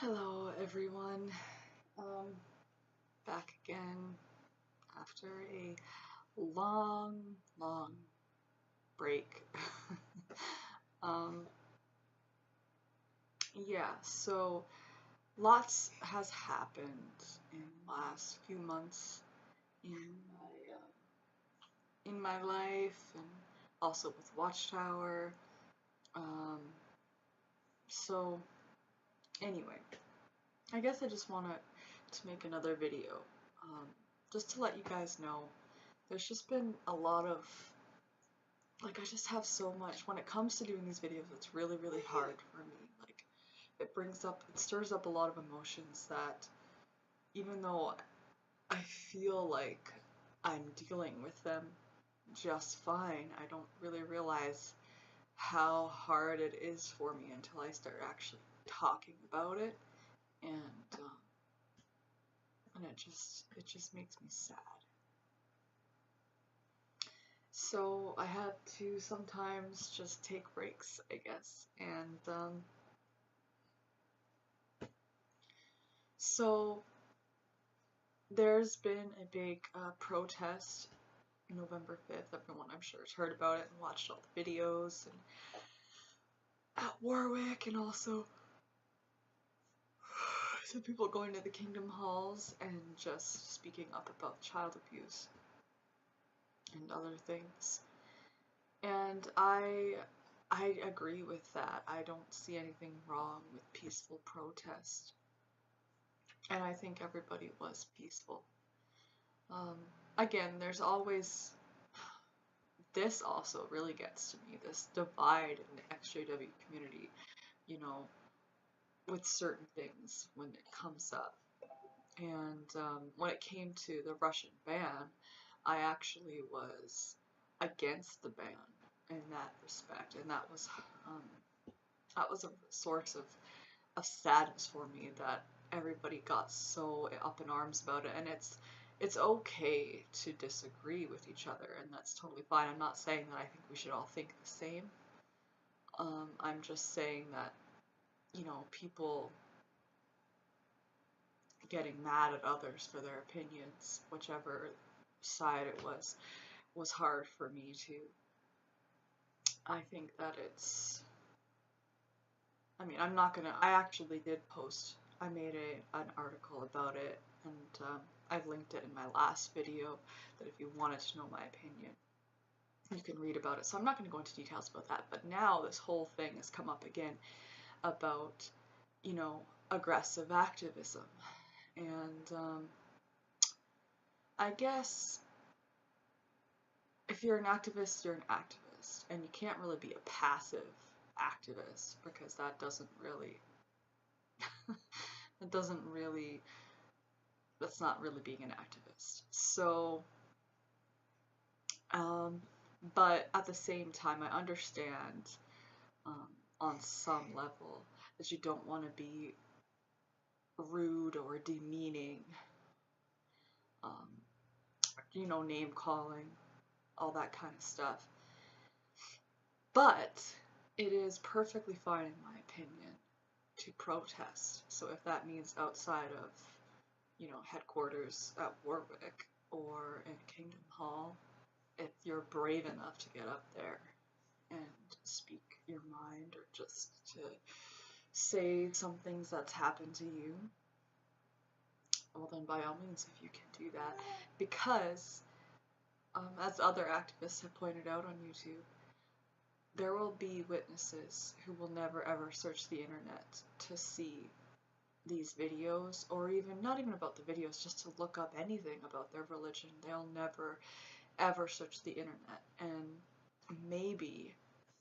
Hello everyone, back again after a long break. um, yeah, so lots has happened in the last few months in my life, and also with Watchtower. Um, so anyway, I guess I just wanted to make another video, um, just to let you guys know. There's just been a lot of, like, I just have so much, when it comes to doing these videos, it's really hard for me. Like, it stirs up a lot of emotions that, even though I feel like I'm dealing with them just fine, I don't really realize how hard it is for me until I start actually talking about it, and it just makes me sad. So I had to sometimes just take breaks, I guess, and so there's been a big protest November 5th. Everyone, I'm sure, has heard about it and watched all the videos, and at Warwick, and also some people going to the Kingdom Halls and just speaking up about child abuse and other things. And I agree with that. I don't see anything wrong with peaceful protest. And I think everybody was peaceful. Um, Again, there's always, this also really gets to me, this divide in the XJW community, you know, with certain things when it comes up. And when it came to the Russian ban, I actually was against the ban in that respect, and that was a source of sadness for me that everybody got so up in arms about it. And it's okay to disagree with each other, and that's totally fine. I'm not saying that I think we should all think the same. I'm just saying that, people getting mad at others for their opinions, whichever side it was hard for me to. I think that I'm not gonna, I actually did post, I made an article about it, and I've linked it in my last video, that if you wanted to know my opinion, you can read about it. So I'm not going to go into details about that, but now this whole thing has come up again about, aggressive activism. And I guess if you're an activist, you're an activist, and you can't really be a passive activist, because that doesn't really, it doesn't really, that's not really being an activist. So, but at the same time, I understand, um, on some level, that you don't want to be rude or demeaning, um, name calling, all that kind of stuff. But it is perfectly fine, in my opinion, to protest. So if that means outside of, headquarters at Warwick or in Kingdom Hall, if you're brave enough to get up there and speak your mind, or just to say some things that's happened to you, well then by all means, if you can do that. Because, as other activists have pointed out on YouTube, there will be witnesses who will never ever search the internet to see these videos, or even, not even about the videos, just to look up anything about their religion. They'll never ever search the internet. And maybe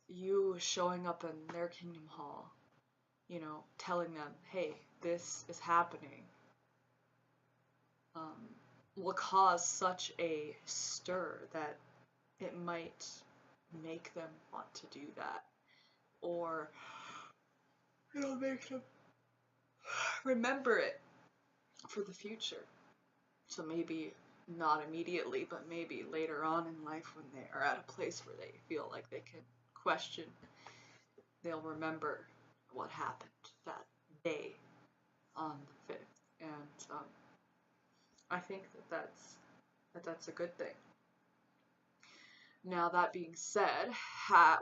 you showing up in their Kingdom Hall, telling them, hey, this is happening, will cause such a stir that it might make them want to do that, or it'll make them remember it for the future. So maybe not immediately, but maybe later on in life, when they are at a place where they feel like they can question, they'll remember what happened that day. on the 5th, and I think that's a good thing. Now, that being said,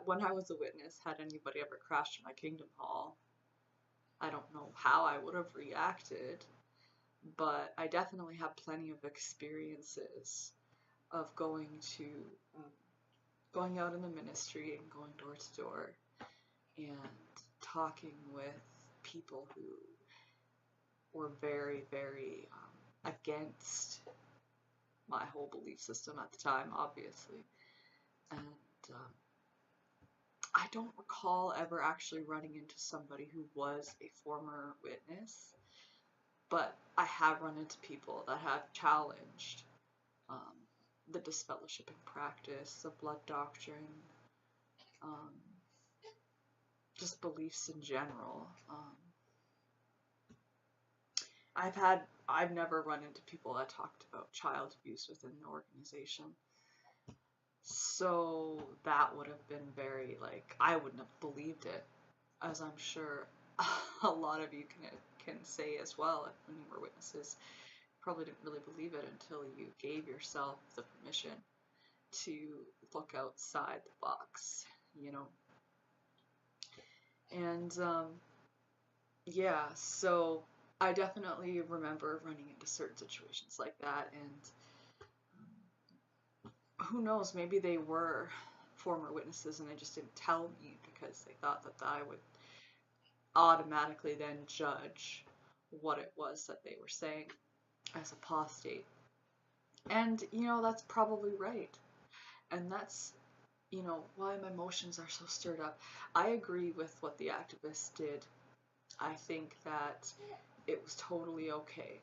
when I was a witness, had anybody ever crashed my Kingdom Hall, I don't know how I would have reacted, but I definitely have plenty of experiences of going out in the ministry and going door to door and talking with people who were very, very against my whole belief system at the time, obviously. And I don't recall ever actually running into somebody who was a former witness, but I have run into people that have challenged um, the disfellowshipping practice, the blood doctrine, um, just beliefs in general. I've never run into people that talked about child abuse within the organization. So that would have been very, like, I wouldn't have believed it, as I'm sure a lot of you can say as well. When you were witnesses, you probably didn't really believe it until you gave yourself the permission to look outside the box, you know. And yeah, so I definitely remember running into certain situations like that, and who knows, maybe they were former witnesses and they just didn't tell me because they thought that I would automatically then judge what it was that they were saying as apostate. And, you know, that's probably right. And that's, you know, why my emotions are so stirred up. I agree with what the activists did. I think that it was totally okay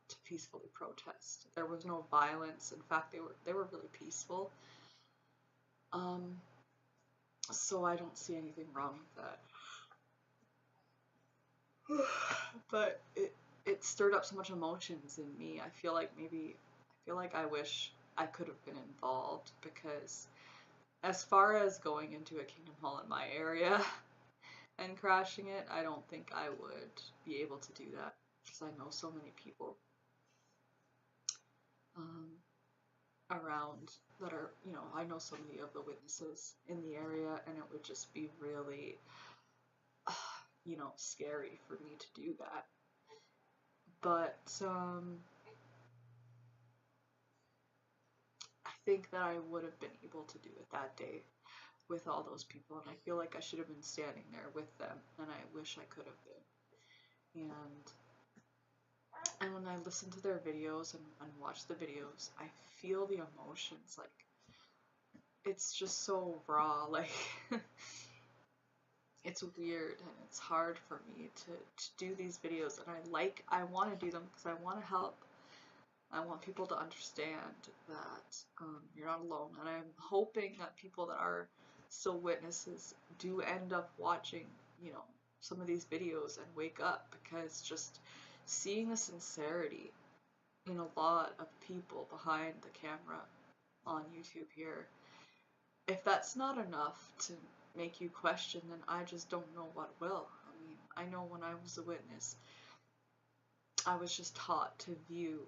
to peacefully protest. There was no violence. In fact, they were really peaceful. So I don't see anything wrong with that. But it stirred up so much emotions in me. I feel like I wish I could have been involved, because as far as going into a Kingdom Hall in my area and crashing it, I don't think I would be able to do that, because I know so many people around that are, you know, I know so many of the witnesses in the area, and it would just be really, you know, scary for me to do that. But I think that I would have been able to do it that day with all those people, and I feel like I should have been standing there with them, and I wish I could have been. And when I listen to their videos and watch the videos, I feel the emotions, like, it's just so raw, like, it's weird, and it's hard for me to do these videos, and I want to do them because I want to help. I want people to understand that you're not alone, and I'm hoping that people that are still witnesses do end up watching, you know, some of these videos and wake up, because just seeing the sincerity in a lot of people behind the camera on YouTube here, if that's not enough to make you question, then I just don't know what will. I mean, I know when I was a witness, I was just taught to view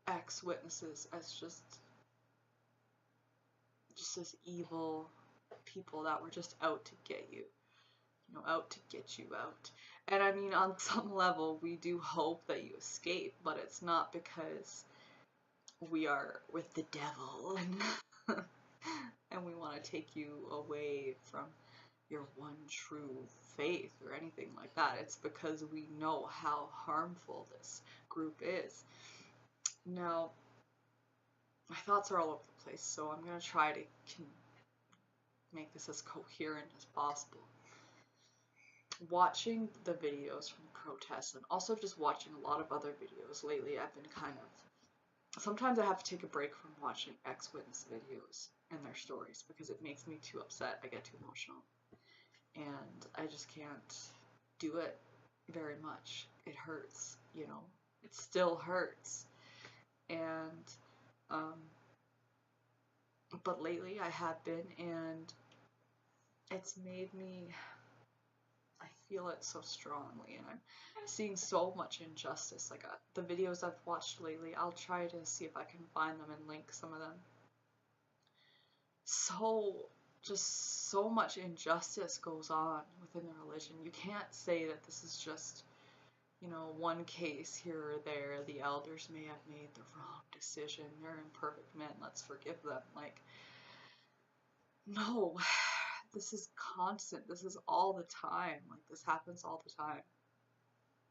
ex-witnesses as just as evil people that were just out to get you, you know, out to get you out. And I mean, on some level, we do hope that you escape, but it's not because we are with the devil and and we want to take you away from your one true faith or anything like that. It's because we know how harmful this group is. Now, my thoughts are all over the place, so I'm going to try to make this as coherent as possible. Watching the videos from the protests, and also just watching a lot of other videos lately, I've been kind of, sometimes I have to take a break from watching ex-witness videos and their stories, because it makes me too upset. I get too emotional, and I just can't do it very much. It hurts, you know, it still hurts. And but lately I have been, and it's made me I feel it so strongly, and I'm seeing so much injustice. Like the videos I've watched lately, I'll try to see if I can find them and link some of them. So, just so much injustice goes on within the religion. You can't say that this is just, one case here or there. The elders may have made the wrong decision. They're imperfect men. Let's forgive them. Like, no, this is constant. This is all the time. Like, this happens all the time.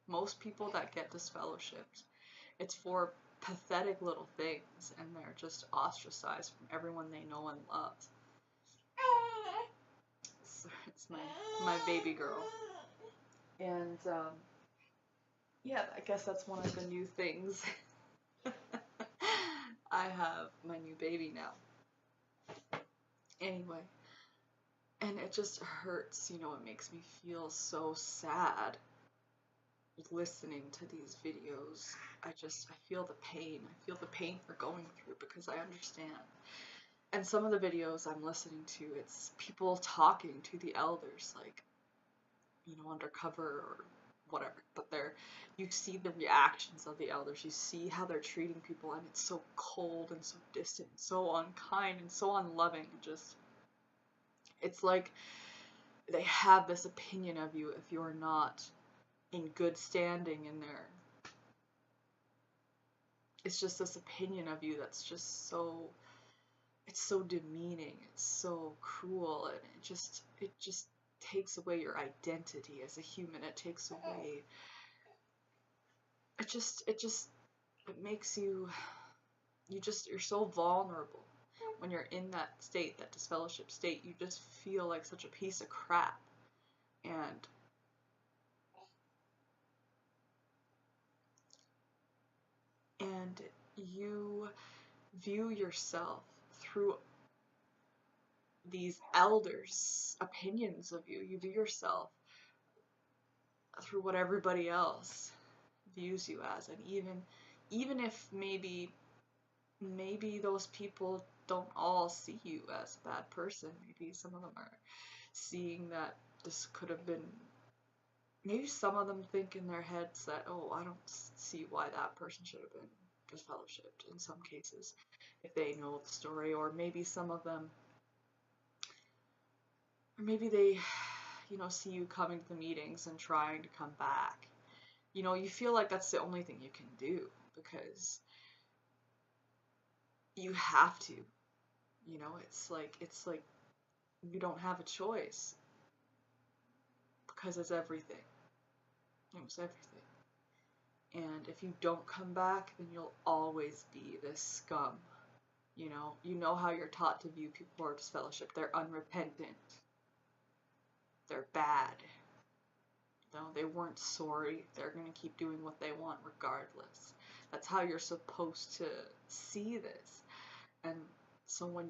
Most people that get disfellowshipped, it's for pathetic little things, and they're just ostracized from everyone they know and love. So it's my baby girl. And, yeah, I guess that's one of the new things. I have my new baby now. Anyway, and it just hurts, it makes me feel so sad listening to these videos. I feel the pain. I feel the pain they're going through because I understand. And some of the videos I'm listening to, it's people talking to the elders, like, undercover or whatever, but you see the reactions of the elders, you see how they're treating people, and it's so cold and so distant, so unkind and so unloving, and just, it's like they have this opinion of you if you're not in good standing in there. It's just this opinion of you that's just it's so demeaning, it's so cruel, and it just takes away your identity as a human. It takes away, it makes you're so vulnerable when you're in that state, that disfellowship state. You just feel like such a piece of crap, and you view yourself through these elders' opinions of you. You view yourself through what everybody else views you as, and even if maybe those people don't all see you as a bad person, maybe some of them are seeing that this could have been, maybe some of them think in their heads that, oh, I don't see why that person should have been disfellowshipped in some cases, if they know the story. Or maybe some of them, or maybe they, see you coming to the meetings and trying to come back. You feel like that's the only thing you can do, because you have to. It's like you don't have a choice, because it's everything. It was everything. And if you don't come back, then you'll always be this scum. You know how you're taught to view people who are disfellowshipped. They're unrepentant. They're bad. They weren't sorry. They're going to keep doing what they want regardless. That's how you're supposed to see this. And so when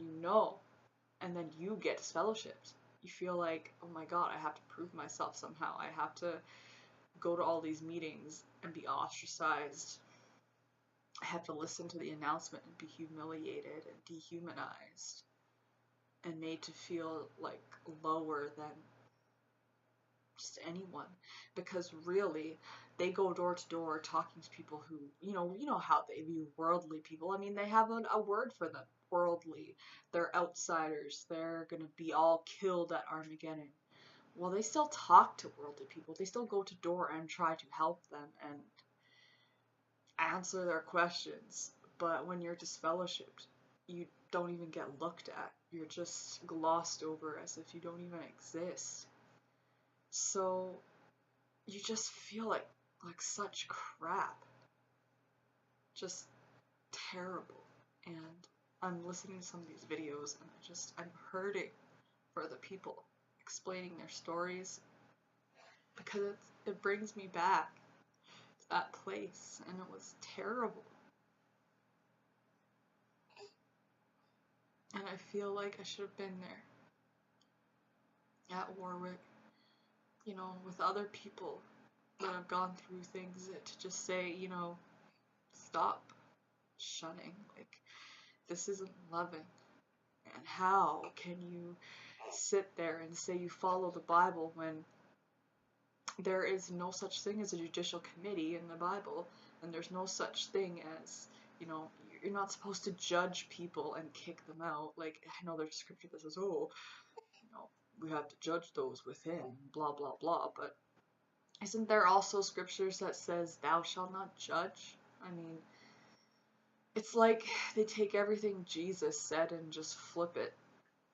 and then you get disfellowshipped, you feel like, oh my god, I have to prove myself somehow. I have to go to all these meetings and be ostracized. I have to listen to the announcement and be humiliated and dehumanized and made to feel like lower than just anyone, because really they go door to door talking to people who, how they view worldly people. I mean, they have a word for them. Worldly. They're outsiders. They're gonna be all killed at Armageddon. Well, they still talk to worldly people. They still go to door and try to help them and answer their questions. But when you're disfellowshipped, you don't even get looked at. You're just glossed over as if you don't even exist. So you just feel like such crap. Just terrible. And I'm listening to some of these videos, and I'm hurting for the people explaining their stories, because it brings me back to that place, and it was terrible. And I feel like I should have been there at Warwick, with other people that have gone through things, to just say, stop shunning. Like, this isn't loving. And how can you sit there and say you follow the Bible when there is no such thing as a judicial committee in the Bible, and there's no such thing as, you know, you're not supposed to judge people and kick them out. Like, I know there's scripture that says, oh, you know, we have to judge those within, blah, blah, blah, but isn't there also scriptures that says, thou shalt not judge? I mean, it's like they take everything Jesus said and just flip it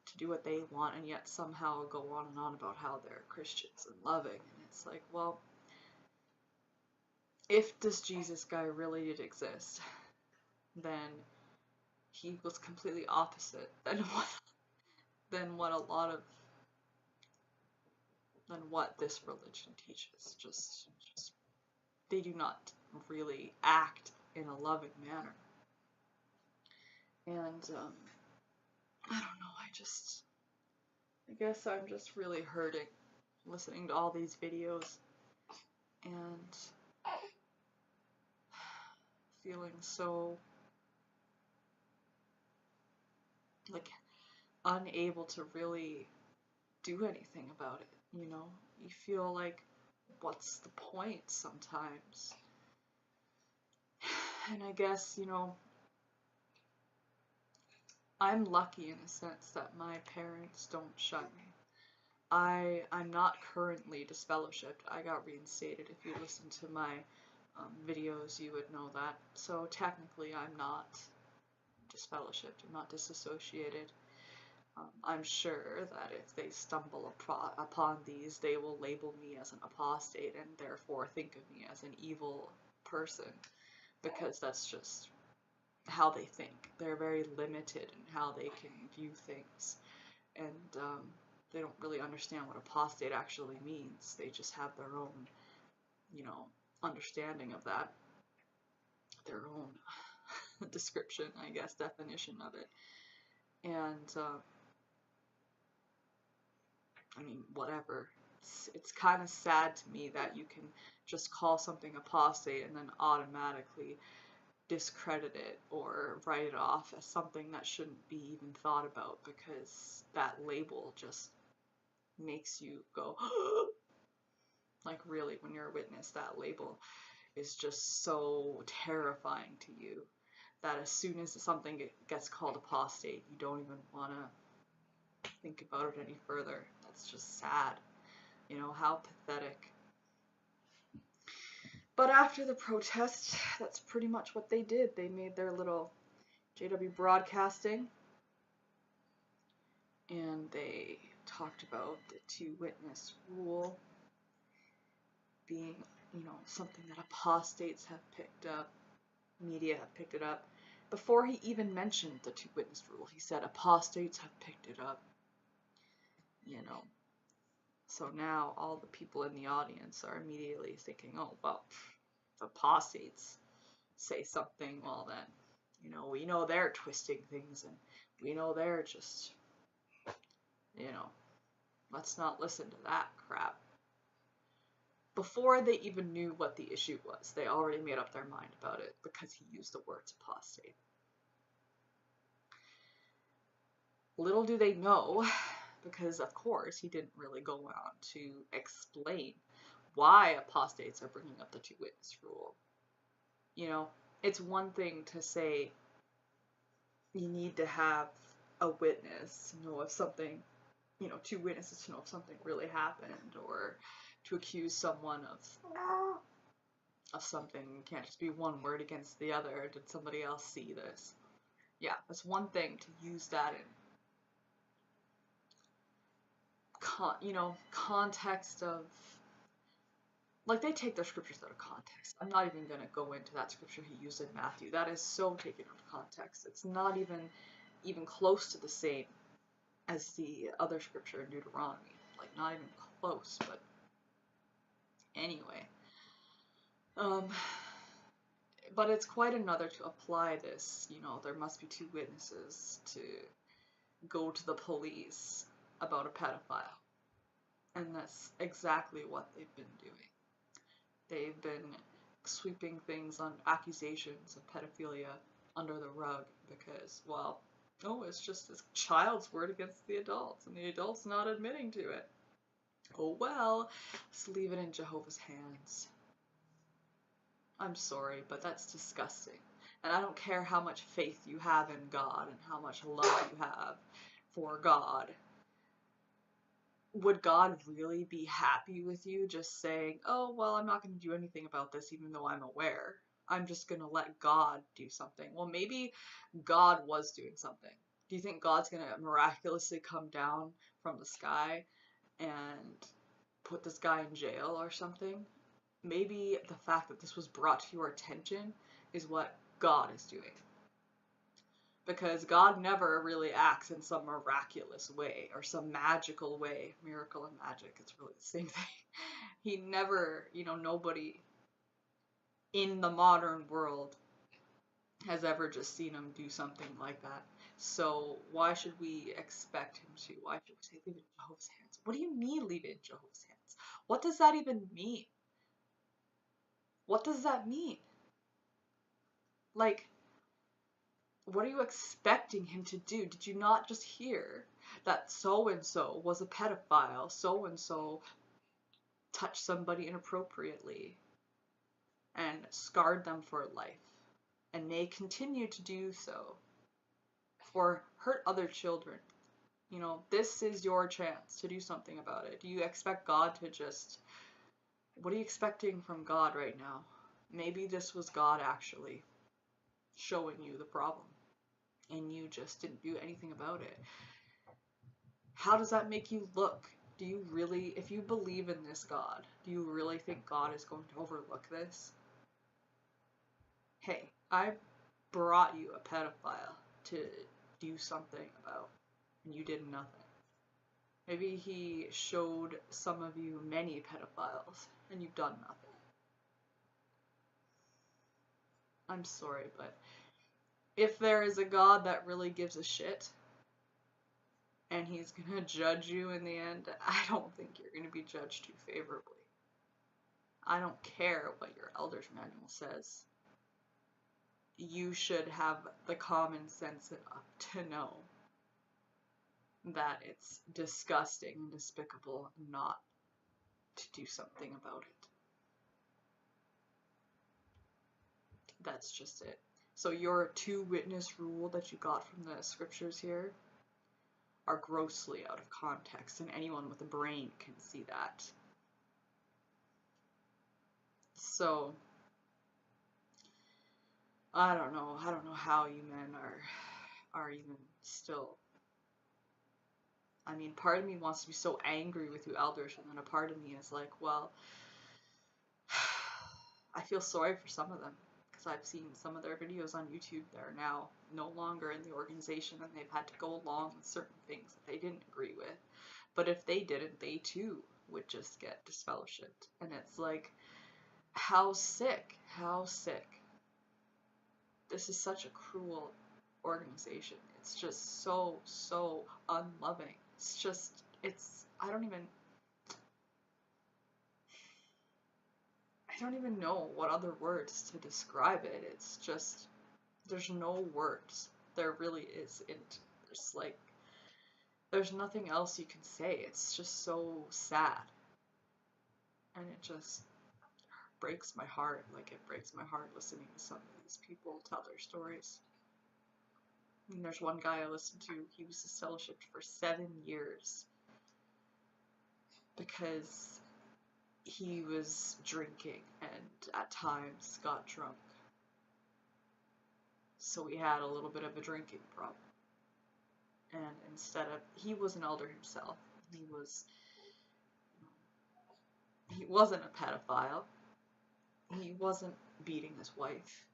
to do what they want, and yet somehow go on and on about how they're Christians and loving. And it's like, well, if this Jesus guy really did exist, then he was completely opposite than what a lot of than what this religion teaches. Just they do not really act in a loving manner. And I don't know, I guess I'm just really hurting listening to all these videos and feeling so like unable to really do anything about it, you know? You feel like, what's the point sometimes? And I guess, you know, I'm lucky in a sense that my parents don't shun me. I'm not currently disfellowshipped. I got reinstated. If you listen to my videos, you would know that. So technically, I'm not disfellowshipped. I'm not disassociated. I'm sure that if they stumble upon these, they will label me as an apostate and therefore think of me as an evil person, because that's just how they think. They're very limited in how they can view things, and they don't really understand what apostate actually means. They just have their own, you know, understanding of that, their own description, I guess, definition of it. And I mean, whatever. It's kind of sad to me that you can just call something apostate and then automatically discredit it or write it off as something that shouldn't be even thought about, because that label just makes you go like, really, when you're a witness, that label is just so terrifying to you that as soon as something gets called apostate, you don't even want to think about it any further. That's just sad. You know, how pathetic. But after the protest, that's pretty much what they did. They made their little JW broadcasting, and they talked about the two-witness rule being, you know, something that apostates have picked up, media have picked it up. Before he even mentioned the two-witness rule, he said apostates have picked it up, you know. So now all the people in the audience are immediately thinking, oh, well, if apostates say something, well then, you know, we know they're twisting things, and we know they're just, you know, let's not listen to that crap. Before they even knew what the issue was, they already made up their mind about it because he used the words apostate. Little do they know, because of course he didn't really go on to explain why apostates are bringing up the two-witness rule. You know, it's one thing to say you need to have a witness to know if something, you know, two witnesses to know if something really happened, or to accuse someone of something. It can't just be one word against the other. Did somebody else see this? Yeah, that's one thing to use that in context of, like, they take their scriptures out of context. I'm not even going to go into that scripture he used in Matthew. That is so taken out of context. It's not even close to the same as the other scripture in Deuteronomy. Like, not even close, but anyway. But it's quite another to apply this, you know, there must be two witnesses to go to the police about a pedophile. And that's exactly what they've been doing. They've been sweeping things on accusations of pedophilia under the rug because, well, oh, it's just this child's word against the adults, and the adult's not admitting to it. Oh well, let's leave it in Jehovah's hands. I'm sorry, but that's disgusting. And I don't care how much faith you have in God and how much love you have for God. Would God really be happy with you just saying, oh, well, I'm not going to do anything about this even though I'm aware? I'm just going to let God do something. Well, maybe God was doing something. Do you think God's going to miraculously come down from the sky and put this guy in jail or something? Maybe the fact that this was brought to your attention is what God is doing. Because God never really acts in some miraculous way or some magical way. Miracle and magic, it's really the same thing. He never, nobody in the modern world has ever just seen him do something like that. So why should we expect him to? Why should we say leave it in Jehovah's hands? What do you mean leave it in Jehovah's hands? What does that even mean? What does that mean? Like, what are you expecting him to do? Did you not just hear that so-and-so was a pedophile, so-and-so touched somebody inappropriately and scarred them for life, and may continue to do so or hurt other children? This is your chance to do something about it. Do you expect God to just... What are you expecting from God right now? Maybe this was God actually showing you the problem, and you just didn't do anything about it. How does that make you look? Do you really, if you believe in this God, do you really think God is going to overlook this? Hey, I brought you a pedophile to do something about, and you did nothing. Maybe he showed some of you many pedophiles, and you've done nothing. I'm sorry, but if there is a God that really gives a shit, and he's gonna judge you in the end, I don't think you're gonna be judged too favorably. I don't care what your elder's manual says. You should have the common sense enough to know that it's disgusting and despicable not to do something about it. That's just it. So your 2-witness rule that you got from the scriptures here are grossly out of context, and anyone with a brain can see that. So I don't know how you men are even still... I mean, part of me wants to be so angry with you elders, and then a part of me is like, well, I feel sorry for some of them, because I've seen some of their videos on YouTube that are now no longer in the organization, and they've had to go along with certain things that they didn't agree with. But if they didn't, they too would just get disfellowshipped. And it's like, how sick, how sick. This is such a cruel organization. It's just so, so unloving. It's just, I don't even know what other words to describe it. It's just, there's no words. There really isn't. There's nothing else you can say. It's just so sad. And it just breaks my heart. Like, it breaks my heart listening to some of these people tell their stories. And there's one guy I listened to, he was disfellowshipped for 7 years because he was drinking and at times got drunk. So he had a little bit of a drinking problem. And instead of... He was an elder himself. He wasn't a pedophile. He wasn't beating his wife.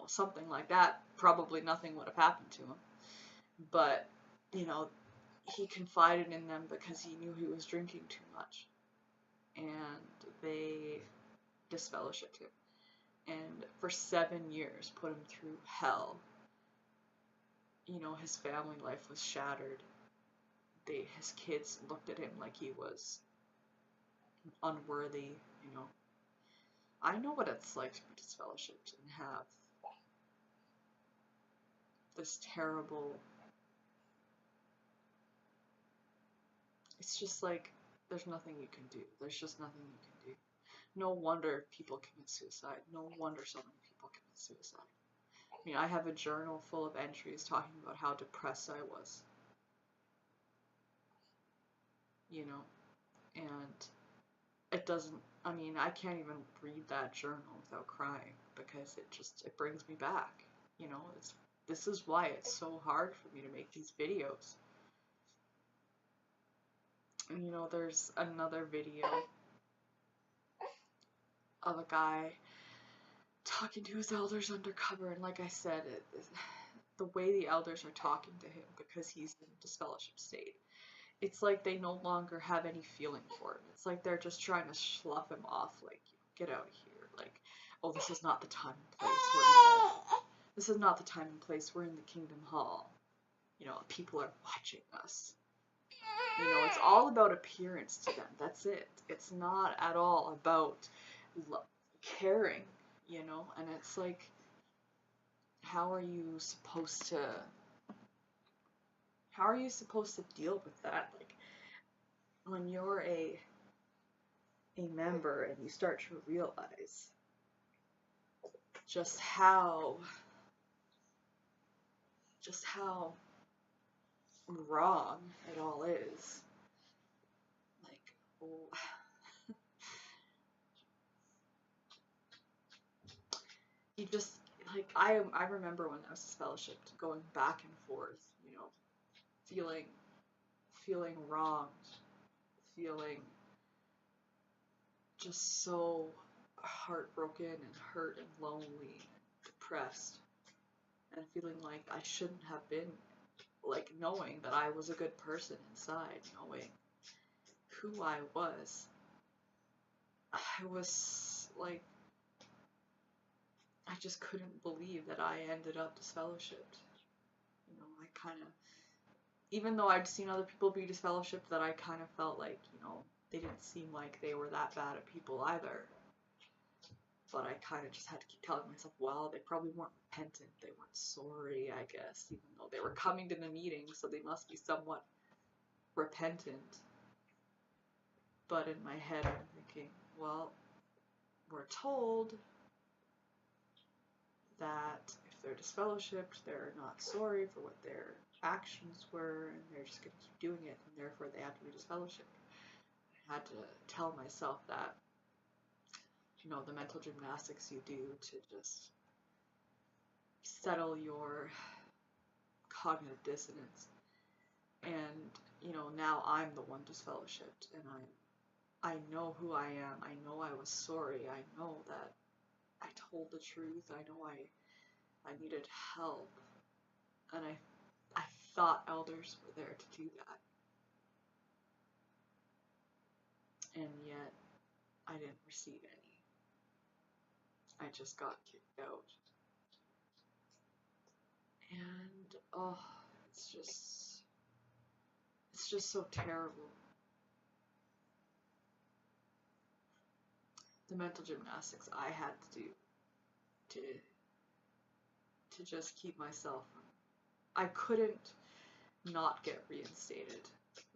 Something like that. Probably nothing would have happened to him. But, he confided in them because he knew he was drinking too much. And they disfellowshipped him. And for 7 years put him through hell. His family life was shattered. His kids looked at him like he was unworthy, I know what it's like to be disfellowshipped and have this terrible... It's just like, There's nothing you can do. There's just nothing you can do. No wonder people commit suicide. No wonder so many people commit suicide. I mean, I have a journal full of entries talking about how depressed I was, you know, and it doesn't, I mean, I can't even read that journal without crying because it brings me back, you know, this is why it's so hard for me to make these videos. And, you know, there's another video of a guy talking to his elders undercover, and like I said, the way the elders are talking to him because he's in disfellowship state, it's like they no longer have any feeling for him. It's like they're just trying to slough him off, like, get out of here. Like, oh, this is not the time and place we're in this is not the time and place we're in the Kingdom Hall. You know, people are watching us. You know, it's all about appearance to them. That's it. It's not at all about caring, you know, and it's like, how are you supposed to deal with that? Like, when you're a member and you start to realize just how wrong it all is. Like, oh, you just, like, I remember when I was fellowshipped, going back and forth, you know, feeling wronged, feeling just so heartbroken and hurt and lonely and depressed, and feeling like I shouldn't have been, like, knowing that I was a good person inside, knowing who I was. I was like, I just couldn't believe that I ended up disfellowshipped. You know, I kind of, even though I'd seen other people be disfellowshipped, that I kind of felt like, you know, they didn't seem like they were that bad at people either. But I kind of just had to keep telling myself, well, they probably weren't repentant, they weren't sorry, I guess, even though they were coming to the meeting, so they must be somewhat repentant. But in my head, I'm thinking, well, we're told that if they're disfellowshipped, they're not sorry for what their actions were, and they're just going to keep doing it, and therefore they have to be disfellowshipped. I had to tell myself that, you know, the mental gymnastics you do to just settle your cognitive dissonance. And, you know, now I'm the one disfellowshipped, and I know who I am. I know I was sorry. I know that I told the truth. I know I needed help. And I thought elders were there to do that. And yet, I didn't receive any. I just got kicked out. And, oh, it's just so terrible. The mental gymnastics I had to do to just keep myself. I couldn't not get reinstated,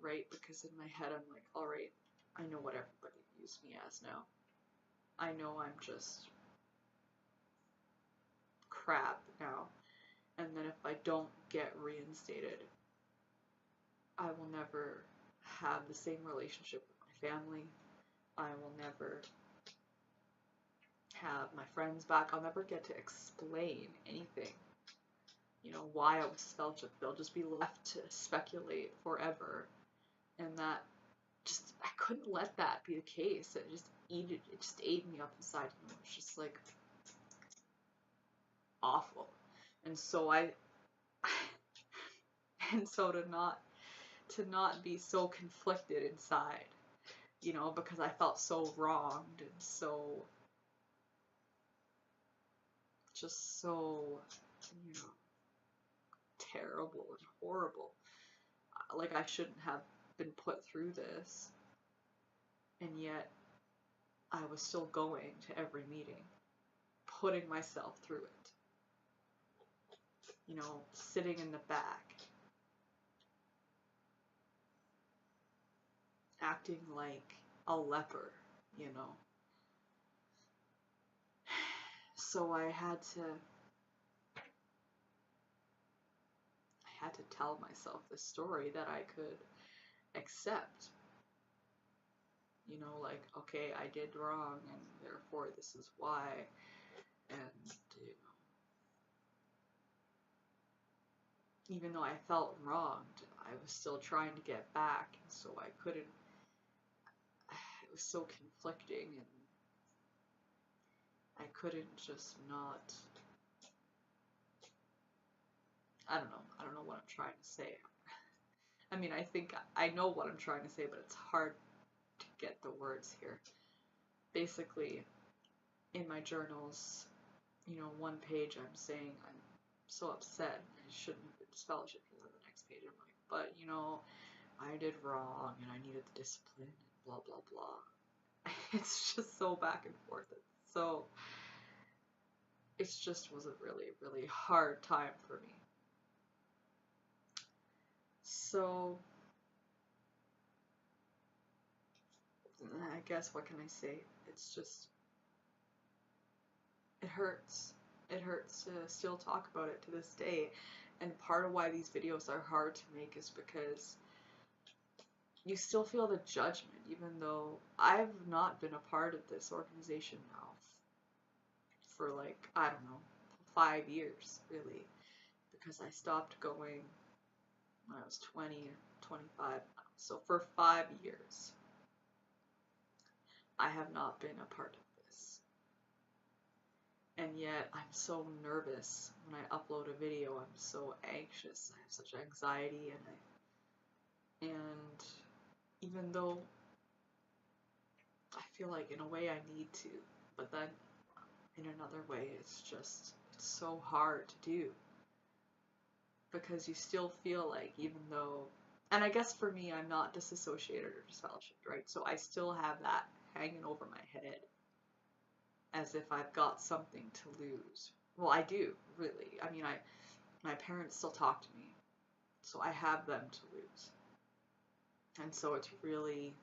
right? Because in my head I'm like, alright, I know what everybody views me as now. I know I'm just crap now. And then if I don't get reinstated, I will never have the same relationship with my family. I will never have my friends back. I'll never get to explain anything. You know, why I was fellowshipped. They'll just be left to speculate forever. And that just, I couldn't let that be the case. It just ate me up inside. You know, it's just like awful. And so and so to not be so conflicted inside, you know, because I felt so wronged and so, just so, you know, terrible and horrible. Like, I shouldn't have been put through this, and yet I was still going to every meeting, putting myself through it, you know, sitting in the back, acting like a leper, you know. So I had to tell myself this story that I could accept. You know, like, okay, I did wrong, and therefore this is why. And, you know, even though I felt wronged, I was still trying to get back, and so I couldn't. It was so conflicting, and I couldn't just not. I don't know. I don't know what I'm trying to say. I mean, I think I know what I'm trying to say, but it's hard to get the words here. Basically, in my journals, you know, one page I'm saying I'm so upset I shouldn't have been disfellowshipped, and then the next page I'm like, but you know, I did wrong and I needed the discipline and blah blah blah. It's just so back and forth. So it just was a really, really hard time for me. So I guess what can I say? It's just, it hurts. It hurts to still talk about it to this day. And part of why these videos are hard to make is because you still feel the judgment, even though I've not been a part of this organization now for like, I don't know, 5 years, really. Because I stopped going when I was 20 or 25. So for 5 years, I have not been a part of this. And yet I'm so nervous when I upload a video. I'm so anxious. I have such anxiety, and even though I feel like in a way I need to, but then in another way it's so hard to do, because you still feel like, even though, and I guess for me, I'm not disassociated or disfellowshipped, right? So I still have that hanging over my head as if I've got something to lose. Well, I do, really. I mean, my parents still talk to me, so I have them to lose. And so it's really,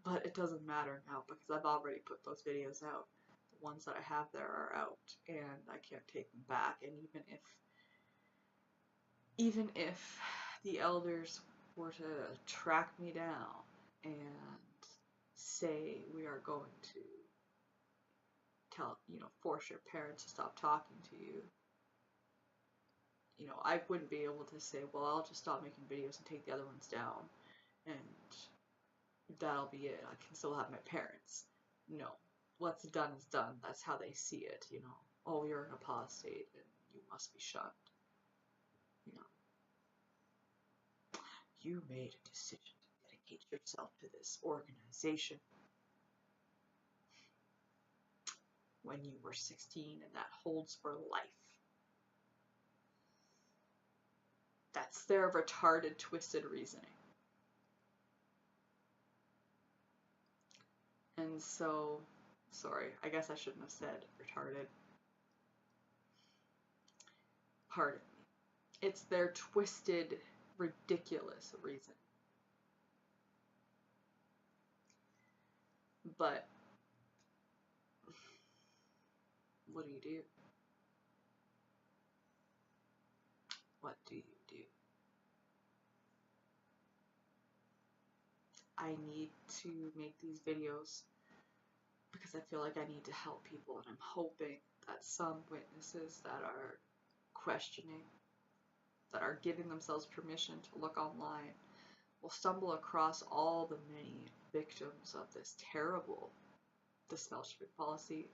but it doesn't matter now because I've already put those videos out. The ones that I have there are out, and I can't take them back. And even if the elders were to track me down and say, we are going to force your parents to stop talking to you, I wouldn't be able to say, well, I'll just stop making videos and take the other ones down, and that'll be it. I can still have my parents. No. What's done is done. That's how they see it, Oh, you're in apostate and you must be shunned. You made a decision to dedicate yourself to this organization when you were 16, and that holds for life. That's their retarded, twisted reasoning. And so, sorry, I guess I shouldn't have said retarded. Pardon me. It's their twisted, ridiculous reason. But what do you do? What do you do? I need to make these videos because I feel like I need to help people, and I'm hoping that some witnesses that are questioning, that are giving themselves permission to look online, will stumble across all the many victims of this terrible disfellowshipping policy.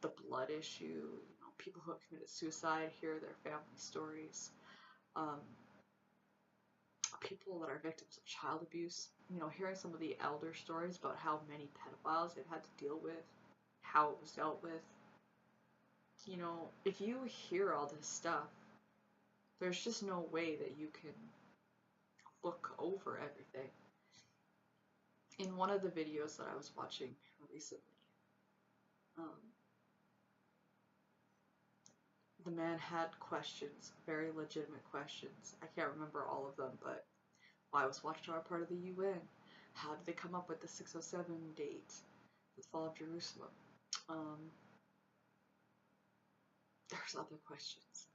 The blood issue, people who have committed suicide, hear their family stories, people that are victims of child abuse, hearing some of the elder stories about how many pedophiles they've had to deal with, how it was dealt with. If you hear all this stuff, there's just no way that you can look over everything. In one of the videos that I was watching recently, the man had questions, very legitimate questions. I can't remember all of them, but why was Watchtower part of the UN? How did they come up with the 607 date, the fall of Jerusalem? There's other questions.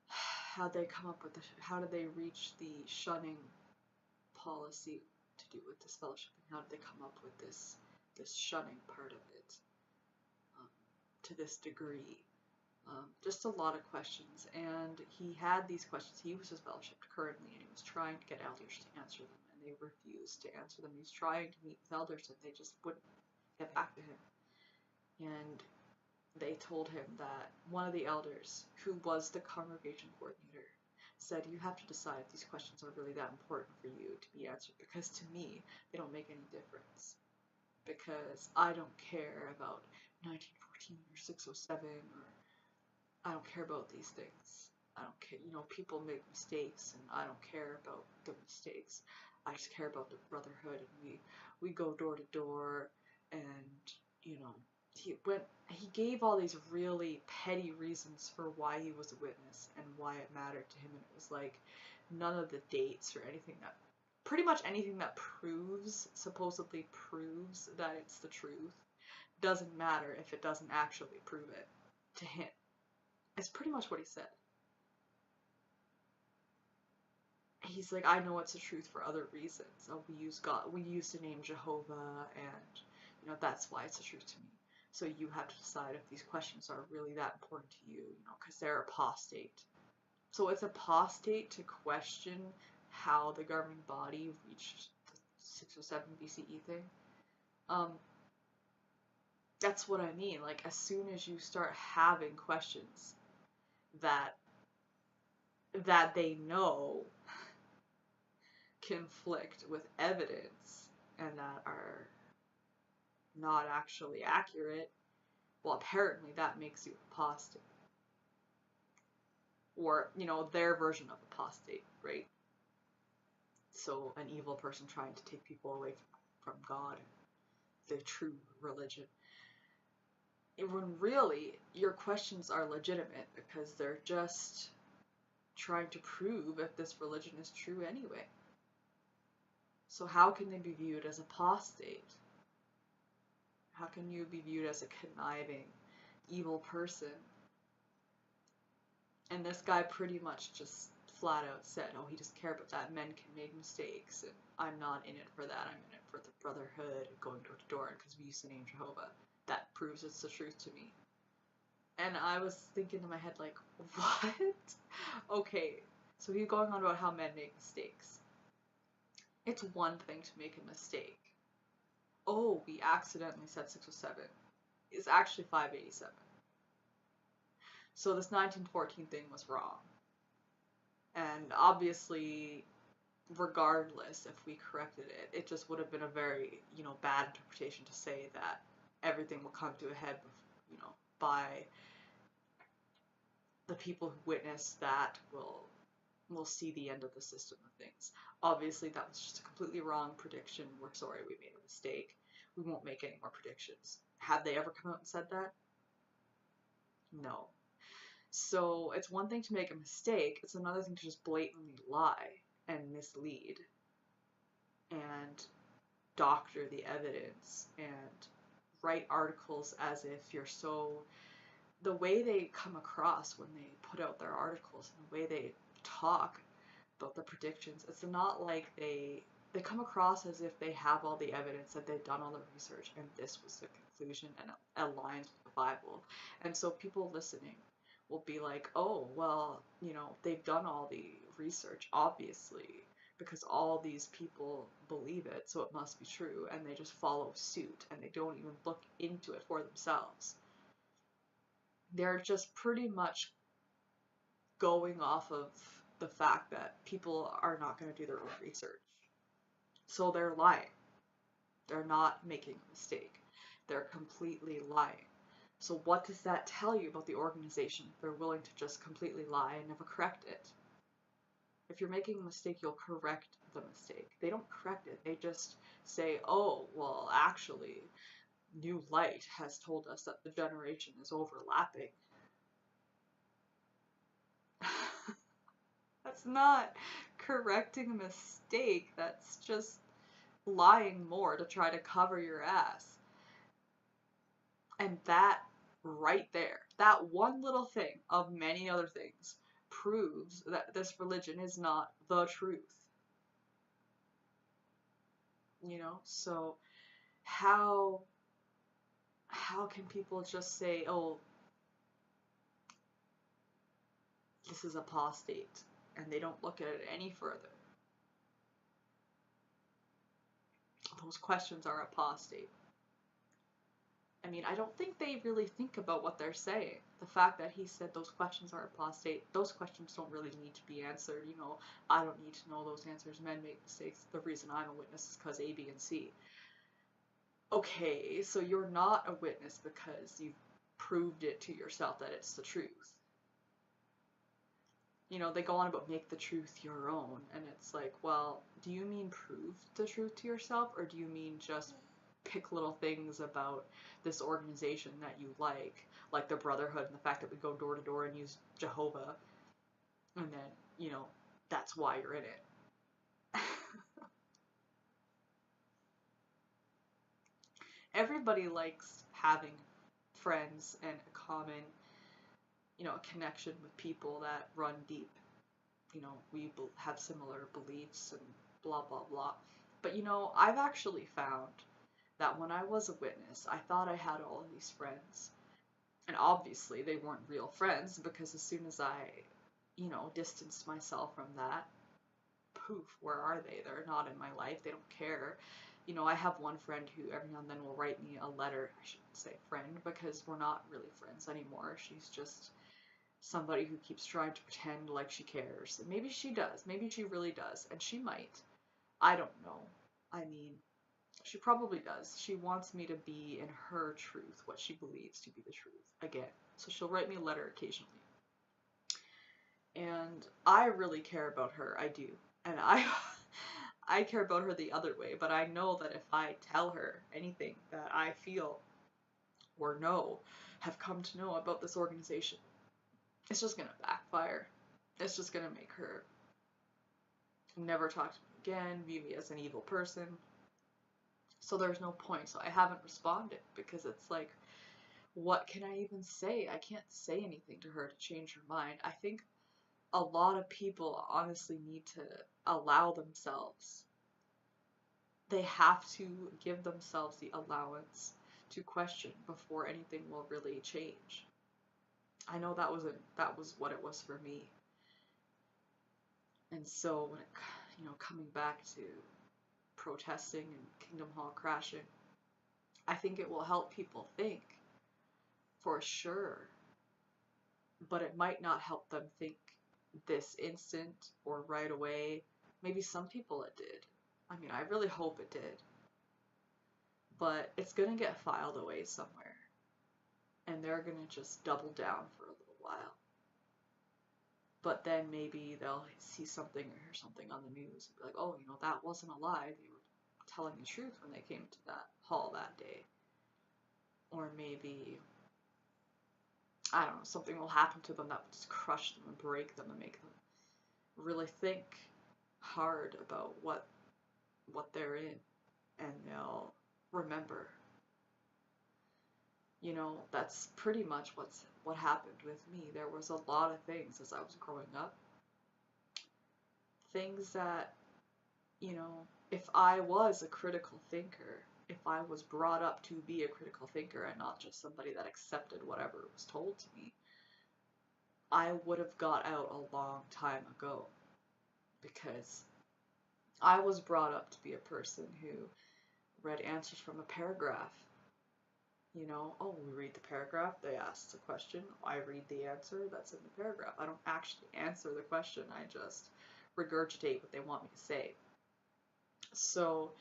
How did they come up with how did they reach the shunning policy to do with this fellowshipping? How did they come up with this shunning part of it to this degree? Just a lot of questions, and he had these questions. He was just fellowshipped currently, and he was trying to get elders to answer them, and they refused to answer them. He was trying to meet with elders, and they just wouldn't get back to him. And they told him that one of the elders, who was the congregation coordinator, said, you have to decide if these questions are really that important for you to be answered, because to me, they don't make any difference. Because I don't care about 1914 or 607, or I don't care about these things. I don't care, people make mistakes, and I don't care about the mistakes. I just care about the brotherhood, and we go door to door, and, he gave all these really petty reasons for why he was a witness and why it mattered to him, and it was like none of the dates or anything that, pretty much anything that supposedly proves that it's the truth, doesn't matter if it doesn't actually prove it to him. It's pretty much what he said. He's like, I know it's the truth for other reasons. We use the name Jehovah, and that's why it's the truth to me. So you have to decide if these questions are really that important to you, because they're apostate. So it's apostate to question how the governing body reached the 607 BCE thing. That's what I mean. Like, as soon as you start having questions that they know conflict with evidence and that are not actually accurate, well, apparently that makes you apostate. Or, their version of apostate, right? So, an evil person trying to take people away from God, the true religion. When really, your questions are legitimate because they're just trying to prove if this religion is true anyway. So how can they be viewed as apostate? How can you be viewed as a conniving, evil person? And this guy pretty much just flat out said, oh, he doesn't care about that. Men can make mistakes, and I'm not in it for that. I'm in it for the brotherhood, going door to door, because we use the name Jehovah. That proves it's the truth to me. And I was thinking in my head, like, what? Okay, so he's going on about how men make mistakes. It's one thing to make a mistake. Oh, we accidentally said 607. It's actually 587. So this 1914 thing was wrong. And obviously, regardless if we corrected it, it just would have been a very, bad interpretation to say that everything will come to a head, by the people who witness that will see the end of the system of things. Obviously, that was just a completely wrong prediction. We're sorry we made a mistake. We won't make any more predictions. Have they ever come out and said that? No. So it's one thing to make a mistake, it's another thing to just blatantly lie and mislead and doctor the evidence and write articles as if you're so... The way they come across when they put out their articles and the way they talk about the predictions, it's not like they come across as if they have all the evidence, that they've done all the research, and this was the conclusion and it aligns with the Bible. And so people listening will be like, oh, well, they've done all the research, obviously, because all these people believe it, so it must be true, and they just follow suit, and they don't even look into it for themselves. They're just pretty much going off of the fact that people are not going to do their own research. So they're lying. They're not making a mistake. They're completely lying. So what does that tell you about the organization if they're willing to just completely lie and never correct it? If you're making a mistake, you'll correct the mistake. They don't correct it. They just say, oh, well, actually, new light has told us that the generation is overlapping. That's not correcting a mistake. That's just lying more to try to cover your ass. And that right there, that one little thing of many other things, proves that this religion is not the truth. You know, so how can people just say, oh, this is apostate, and they don't look at it any further? Those questions are apostate. I mean, I don't think they really think about what they're saying. The fact that he said those questions are apostate, those questions don't really need to be answered. You know, I don't need to know those answers. Men make mistakes. The reason I'm a witness is because A, B, and C. Okay, so you're not a witness because you've proved it to yourself that it's the truth. You know, they go on about make the truth your own, and it's like, well, do you mean prove the truth to yourself, or do you mean just pick little things about this organization that you like the Brotherhood and the fact that we go door to door and use Jehovah, and then, you know, that's why you're in it. Everybody likes having friends and a common, you know, a connection with people that run deep. You know, we have similar beliefs and blah, blah, blah. But, you know, I've actually found that when I was a witness, I thought I had all of these friends. And obviously, they weren't real friends because as soon as I, you know, distanced myself from that, poof, where are they? They're not in my life. They don't care. You know, I have one friend who every now and then will write me a letter. I shouldn't say friend because we're not really friends anymore. She's just somebody who keeps trying to pretend like she cares. And maybe she does. Maybe she really does. And she might. I don't know. I mean, she probably does. She wants me to be in her truth, what she believes to be the truth. Again. So she'll write me a letter occasionally. And I really care about her. I do. And I care about her the other way, but I know that if I tell her anything that I feel or know, have come to know about this organization, it's just gonna backfire. It's just gonna make her never talk to me again, view me as an evil person. So there's no point. So I haven't responded because it's like, what can I even say? I can't say anything to her to change her mind. I think a lot of people honestly need to allow themselves. They have to give themselves the allowance to question before anything will really change. I know that was what it was for me. And so when it, you know, coming back to protesting and Kingdom Hall crashing, I think it will help people think for sure, but it might not help them think this instant or right away. Maybe some people it did. I mean, I really hope it did. But it's gonna get filed away somewhere. And they're gonna just double down for a little while. But then maybe they'll see something or hear something on the news and be like, oh, you know, that wasn't a lie. They were telling the truth when they came to that hall that day. Or maybe, I don't know, something will happen to them that will just crush them and break them and make them really think hard about what they're in, and they'll remember. You know, that's pretty much what happened with me. There was a lot of things as I was growing up. Things that, you know, if I was a critical thinker, if I was brought up to be a critical thinker and not just somebody that accepted whatever was told to me, I would have got out a long time ago. Because I was brought up to be a person who read answers from a paragraph. You know, oh, we read the paragraph, they ask the question, I read the answer that's in the paragraph. I don't actually answer the question, I just regurgitate what they want me to say. So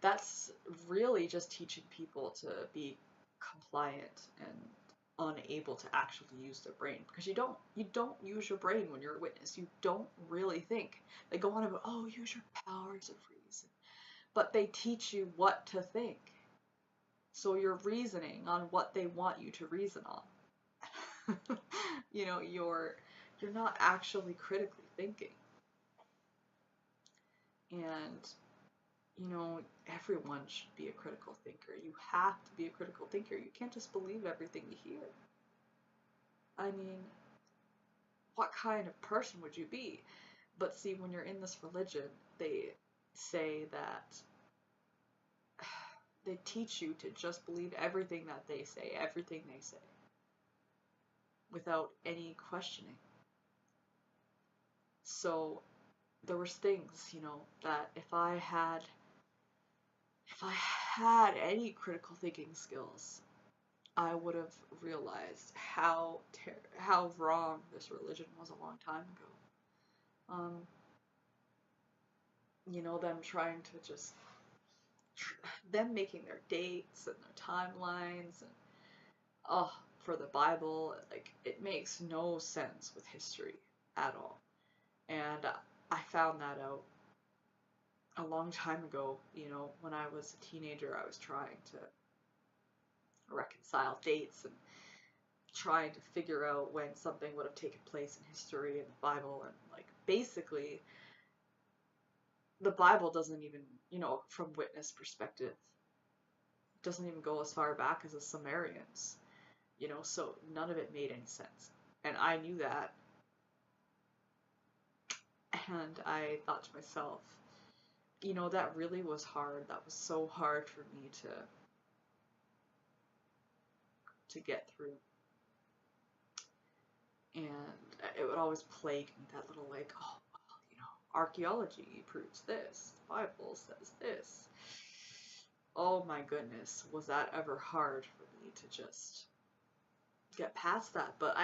that's really just teaching people to be compliant and unable to actually use their brain, because you don't use your brain when you're a witness. You don't really think. They go on about, oh, use your powers of reason, but they teach you what to think. So you're reasoning on what they want you to reason on. You know, you're not actually critically thinking. And you know, everyone should be a critical thinker. You have to be a critical thinker. You can't just believe everything you hear. I mean, what kind of person would you be? But see, when you're in this religion, they say that they teach you to just believe everything that they say, without any questioning. So there was things, you know, that if I had any critical thinking skills, I would have realized how wrong this religion was a long time ago. You know, them trying to just them making their dates and their timelines and oh, for the Bible, like it makes no sense with history at all. And I found that out a long time ago. You know, when I was a teenager, I was trying to reconcile dates and trying to figure out when something would have taken place in history and the Bible, and like basically the Bible doesn't even, you know, from witness perspective, doesn't even go as far back as the Sumerians, you know, so none of it made any sense. And I knew that, and I thought to myself, you know, that really was hard. That was so hard for me to get through. And it would always plague me, that little like, oh, well, you know, archaeology proves this, the Bible says this. Oh my goodness, was that ever hard for me to just get past that? But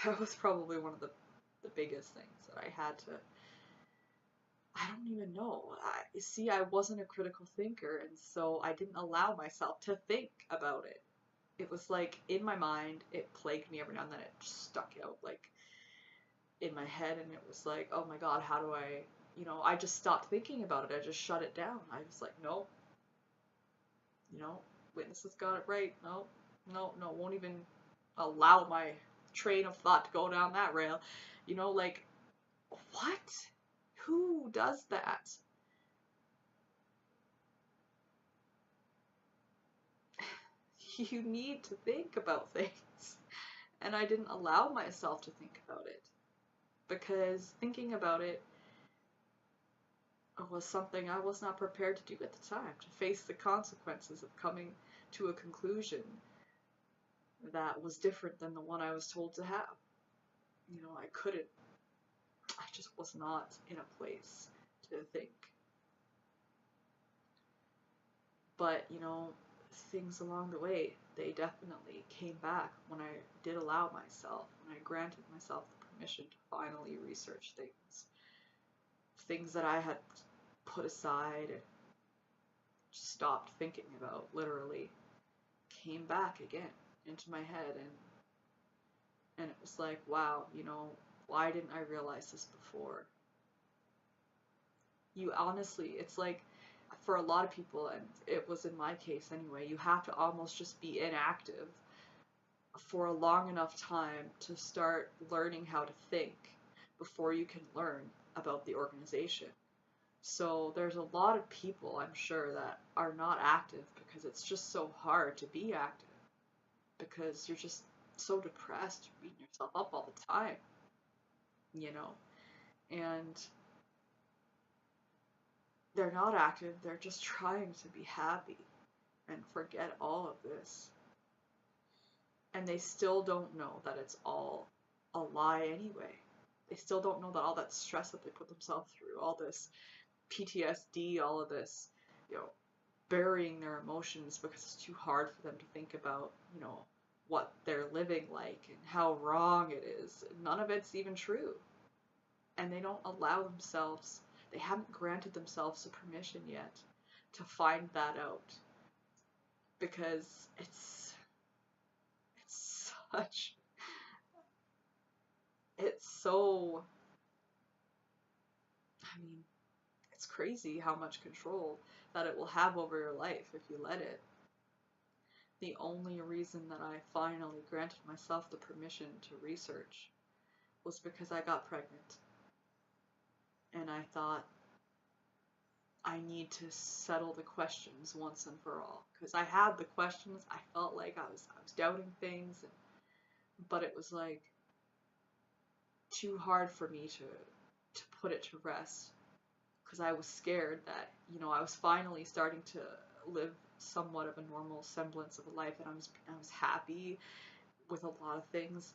that was probably one of the biggest things that I had to, I don't even know. See, I wasn't a critical thinker, and so I didn't allow myself to think about it. It was like in my mind, it plagued me every now and then. It just stuck out like in my head, and it was like, oh my God, how do I, you know, I just stopped thinking about it. I just shut it down. I was like, no, you know, witnesses got it right. No, no, no, won't even allow my train of thought to go down that rail. You know, like, what? Who does that? You need to think about things. And I didn't allow myself to think about it because thinking about it was something I was not prepared to do at the time, to face the consequences of coming to a conclusion that was different than the one I was told to have. You know, I just was not in a place to think. But, you know, things along the way, they definitely came back when I did allow myself, when I granted myself the permission to finally research things. Things that I had put aside and stopped thinking about, literally, came back again into my head, and it was like, wow, you know, why didn't I realize this before? You honestly, it's like for a lot of people, and it was in my case anyway, you have to almost just be inactive for a long enough time to start learning how to think before you can learn about the organization. So there's a lot of people, I'm sure, that are not active because it's just so hard to be active because you're just so depressed, you're beating yourself up all the time, you know, and they're not active, they're just trying to be happy and forget all of this. And they still don't know that it's all a lie anyway. They still don't know that all that stress that they put themselves through, all this PTSD, all of this, you know, burying their emotions because it's too hard for them to think about, you know, what they're living like and how wrong it is. None of it's even true. And they don't allow themselves, they haven't granted themselves the permission yet to find that out. Because it's such, it's so, I mean, it's crazy how much control that it will have over your life if you let it. the only reason that I finally granted myself the permission to research was because I got pregnant. And I thought, I need to settle the questions once and for all. Because I had the questions, I felt like I was doubting things, but it was like too hard for me to put it to rest. Because I was scared that, I was finally starting to live somewhat of a normal semblance of a life, and I was happy with a lot of things,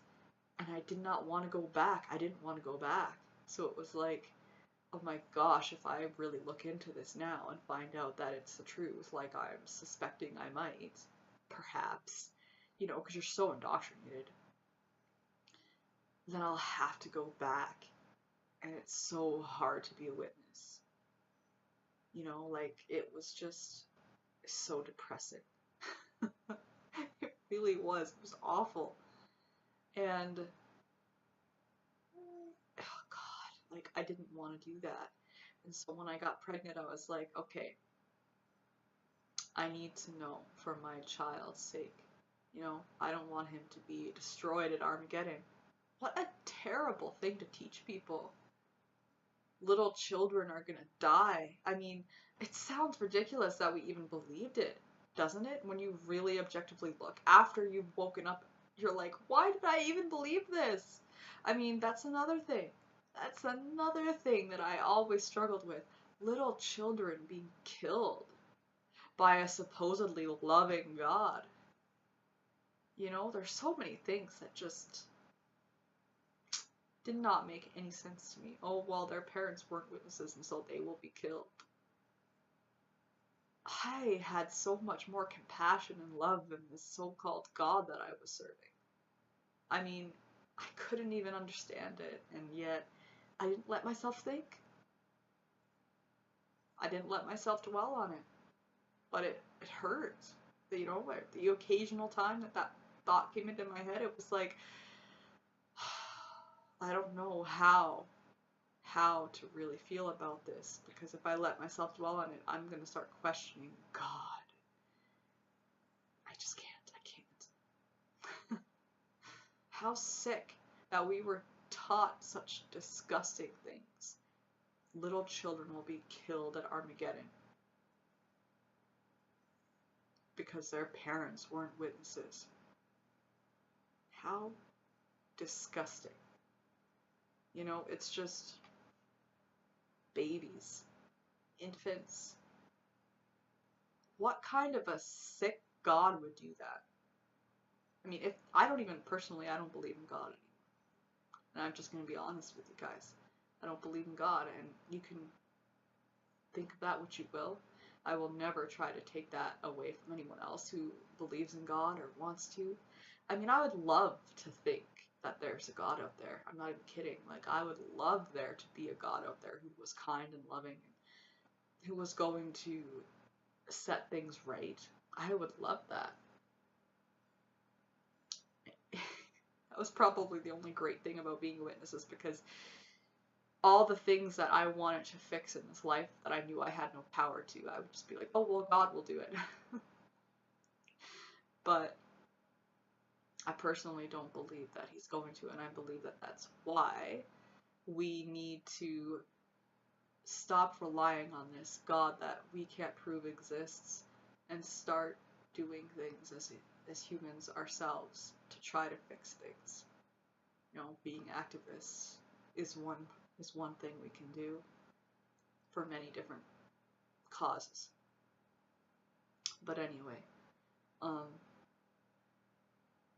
and I did not want to go back. I didn't want to go back. So it was like, oh my gosh, if I really look into this now and find out that it's the truth, like I'm suspecting I might, perhaps, because you're so indoctrinated, then I'll have to go back. And it's so hard to be a witness. Like, it was just so depressing. It really was. It was awful. And, oh God, like, I didn't want to do that. And so when I got pregnant, I was like, okay, I need to know for my child's sake. I don't want him to be destroyed at Armageddon. What a terrible thing to teach people. Little children are gonna die. I mean, it sounds ridiculous that we even believed it, doesn't it? When you really objectively look, after you've woken up, you're like, why did I even believe this? I mean, that's another thing. That's another thing that I always struggled with. Little children being killed by a supposedly loving God. There's so many things that just did not make any sense to me. Oh, well, their parents weren't witnesses, and so they will be killed. I had so much more compassion and love than this so-called God that I was serving. I mean, I couldn't even understand it, and yet I didn't let myself think. I didn't let myself dwell on it. But it hurts. The occasional time that thought came into my head, it was like, I don't know how to really feel about this, because if I let myself dwell on it, I'm going to start questioning God. I just can't. I can't. How sick that we were taught such disgusting things. Little children will be killed at Armageddon because their parents weren't witnesses. How disgusting. It's just babies, infants. What kind of a sick God would do that? I mean, if I don't even personally, I don't believe in God anymore. And I'm just going to be honest with you guys. I don't believe in God, and you can think of that what you will. I will never try to take that away from anyone else who believes in God or wants to. I mean, I would love to think that there's a God out there. I'm not even kidding. Like, I would love there to be a God out there who was kind and loving, who was going to set things right. I would love that. That was probably the only great thing about being a witness, is because all the things that I wanted to fix in this life that I knew I had no power to, I would just be like, oh, well, God will do it. But I personally don't believe that he's going to, and I believe that that's why we need to stop relying on this God that we can't prove exists and start doing things as humans ourselves to try to fix things. Being activists is one thing we can do for many different causes. But anyway,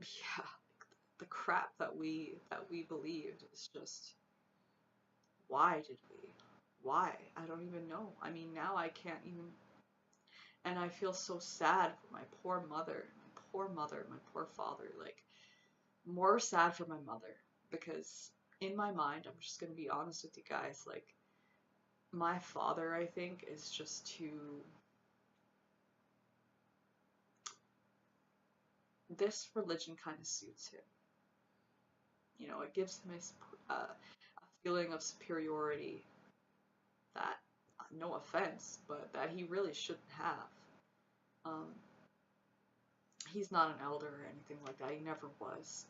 yeah, the crap that we believed is just, why did we? Why? I don't even know. I mean, now I can't even, and I feel so sad for my poor mother, my poor father, like, more sad for my mother, because in my mind, I'm just gonna be honest with you guys, like, my father, I think, is just too, this religion kind of suits him. It gives him a feeling of superiority that, no offense, but that he really shouldn't have. He's not an elder or anything like that. He never was.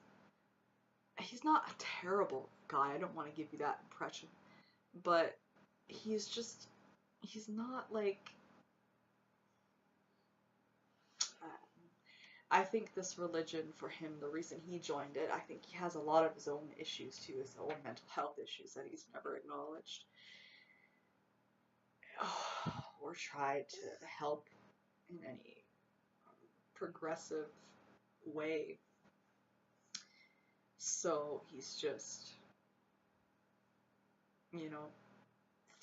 He's not a terrible guy. I don't want to give you that impression. But he's just, he's not like, I think this religion for him, the reason he joined it, I think he has a lot of his own issues too, his own mental health issues that he's never acknowledged or tried to help in any progressive way. So he's just, you know,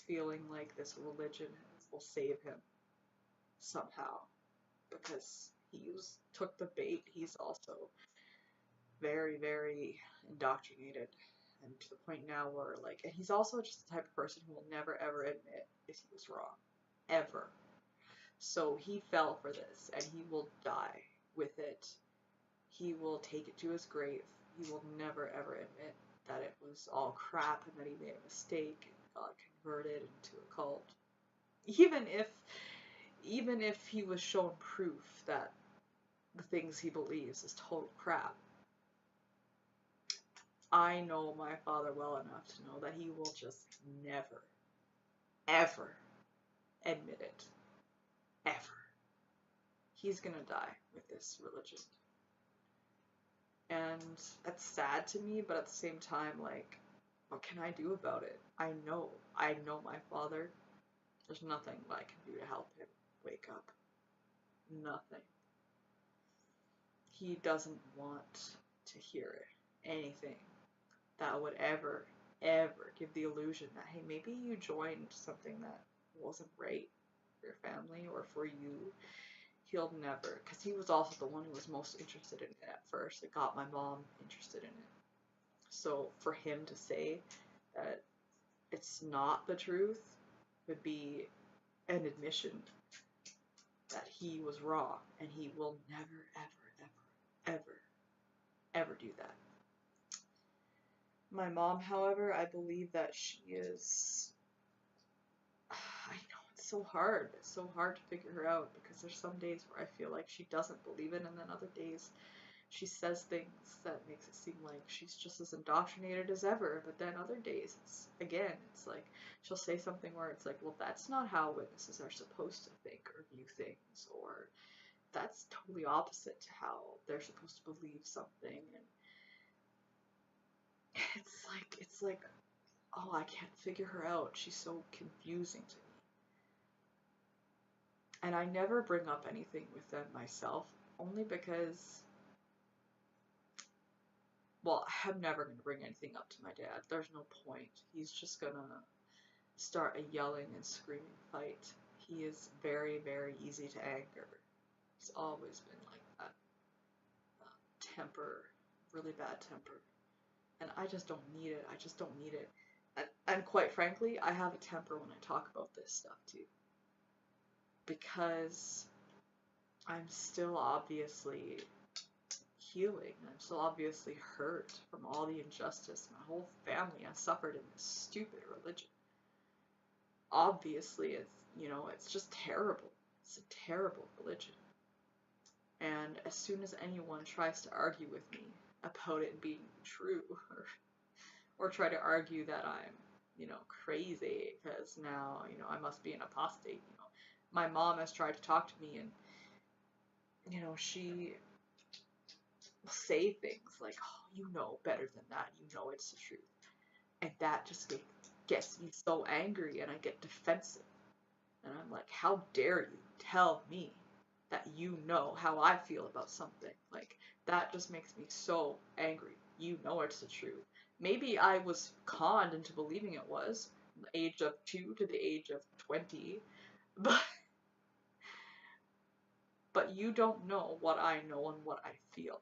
feeling like this religion will save him somehow because took the bait. He's also very, very indoctrinated, and to the point now where like, and he's also just the type of person who will never ever admit if he was wrong, ever. So he fell for this, and he will die with it. He will take it to his grave. He will never ever admit that it was all crap and that he made a mistake and got converted into a cult. Even if he was shown proof that the things he believes is total crap, I know my father well enough to know that he will just never, ever admit it. Ever. He's gonna die with this religion. And that's sad to me, but at the same time, like, what can I do about it? I know my father. There's nothing I can do to help him wake up. Nothing. He doesn't want to hear anything that would ever give the illusion that, hey, maybe you joined something that wasn't right for your family or for you. He'll never, because he was also the one who was most interested in it at first. It got my mom interested in it. So for him to say that it's not the truth would be an admission that he was wrong, and he will never, ever do that. My mom, however, I believe that she is, I know it's so hard. It's so hard to figure her out because there's some days where I feel like she doesn't believe it, and then other days she says things that makes it seem like she's just as indoctrinated as ever. But then other days, it's like she'll say something where it's like, well, that's not how witnesses are supposed to think or view things, or that's totally opposite to how they're supposed to believe something. And it's like, oh, I can't figure her out. She's so confusing to me. And I never bring up anything with them myself, only because, well, I'm never going to bring anything up to my dad. There's no point. He's just going to start a yelling and screaming fight. He is very, very easy to anger. He's always been like that. Temper, really bad temper. And I just don't need it. I just don't need it. And quite frankly, I have a temper when I talk about this stuff too. Because I'm still obviously healing. I'm still obviously hurt from all the injustice my whole family has suffered in this stupid religion. Obviously, it's just terrible. It's a terrible religion. And as soon as anyone tries to argue with me about it being true, or try to argue that I'm, crazy because now, I must be an apostate, my mom has tried to talk to me, and, she will say things like, oh, you know better than that, it's the truth. And that just gets me so angry, and I get defensive. And I'm like, how dare you tell me that you know how I feel about something? Like, that just makes me so angry. You know it's the truth. Maybe I was conned into believing it was, from the age of 2 to the age of 20, but you don't know what I know and what I feel.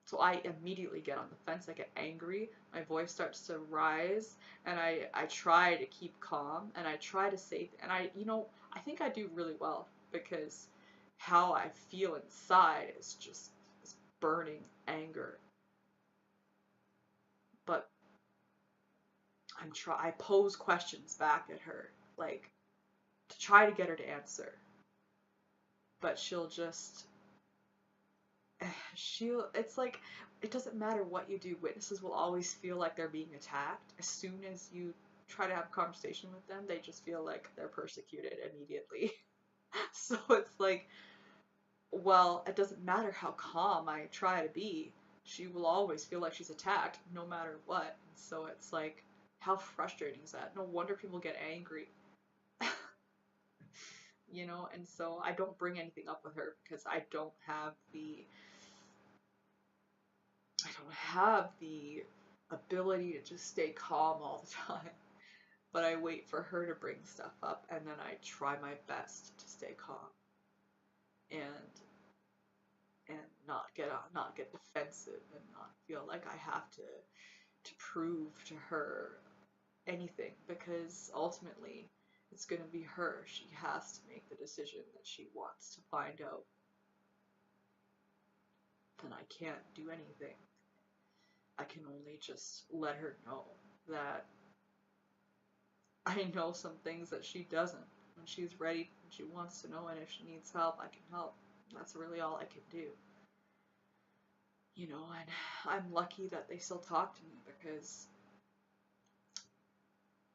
So I immediately get on the fence, I get angry, my voice starts to rise, and I try to keep calm, and I try to say, and I think I do really well, because how I feel inside is just this burning anger. But I pose questions back at her, like, to try to get her to answer. But she'll just it's like, it doesn't matter what you do, witnesses will always feel like they're being attacked. As soon as you try to have a conversation with them, they just feel like they're persecuted immediately. So it's like, well, it doesn't matter how calm I try to be, she will always feel like she's attacked no matter what. So it's like, how frustrating is that? No wonder people get angry. You know, and so I don't bring anything up with her because I don't have the ability to just stay calm all the time. But I wait for her to bring stuff up, and then I try my best to stay calm and not get defensive and not feel like I have to prove to her anything, because ultimately it's going to be her. She has to make the decision that she wants to find out, and I can't do anything. I can only just let her know that I know some things that she doesn't. When she's ready, when she wants to know, and if she needs help, I can help. That's really all I can do. You know, and I'm lucky that they still talk to me because,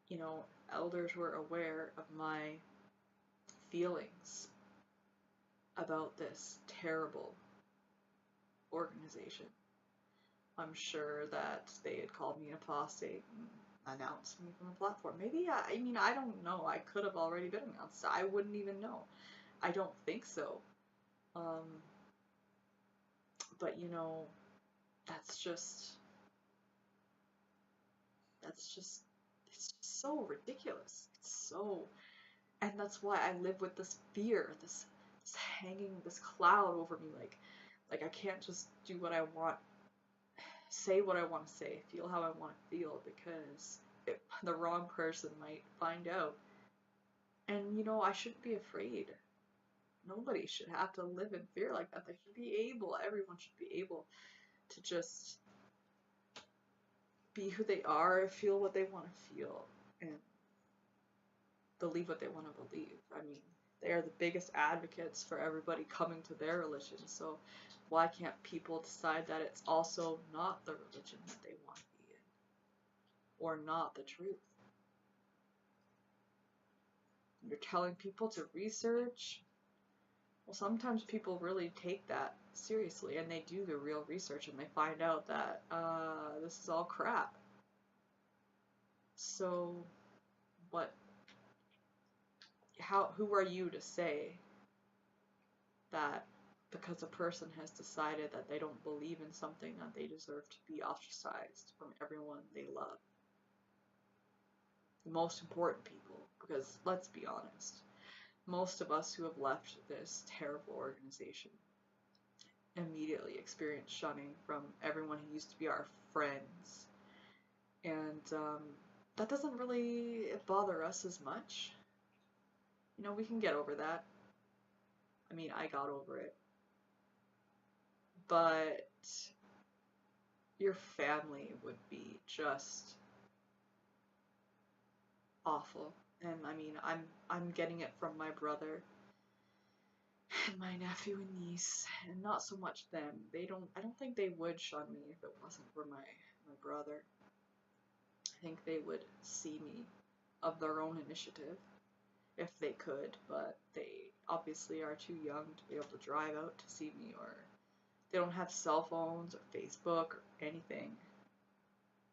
you know, elders were aware of my feelings about this terrible organization. I'm sure that they had called me an apostate and announced me from the platform. Maybe, I mean, I don't know. I could have already been announced. I wouldn't even know. I don't think so. Um, but, you know, that's just, it's just so ridiculous. It's so, and that's why I live with this fear, this hanging, this cloud over me. Like I can't just do what I want, say what I want to say, feel how I want to feel, because the wrong person might find out. And, you know, I shouldn't be afraid. Nobody should have to live in fear like that. They should be able, everyone should be able to just be who they are, feel what they want to feel, and believe what they want to believe. I mean, they are the biggest advocates for everybody coming to their religion, so why can't people decide that it's also not the religion that they want to be in, or not the truth? You're telling people to research. Well, sometimes people really take that seriously, and they do the real research, and they find out that this is all crap. So, what? Who are you to say that because a person has decided that they don't believe in something, that they deserve to be ostracized from everyone they love? The most important people, because let's be honest, most of us who have left this terrible organization immediately experience shunning from everyone who used to be our friends, and that doesn't really bother us as much. You know, we can get over that. I mean, I got over it. But your family would be just awful. And I mean, I'm getting it from my brother and my nephew and niece, and not so much them. I don't think they would shun me if it wasn't for my brother. I think they would see me of their own initiative if they could, but they obviously are too young to be able to drive out to see me, or they don't have cell phones or Facebook or anything.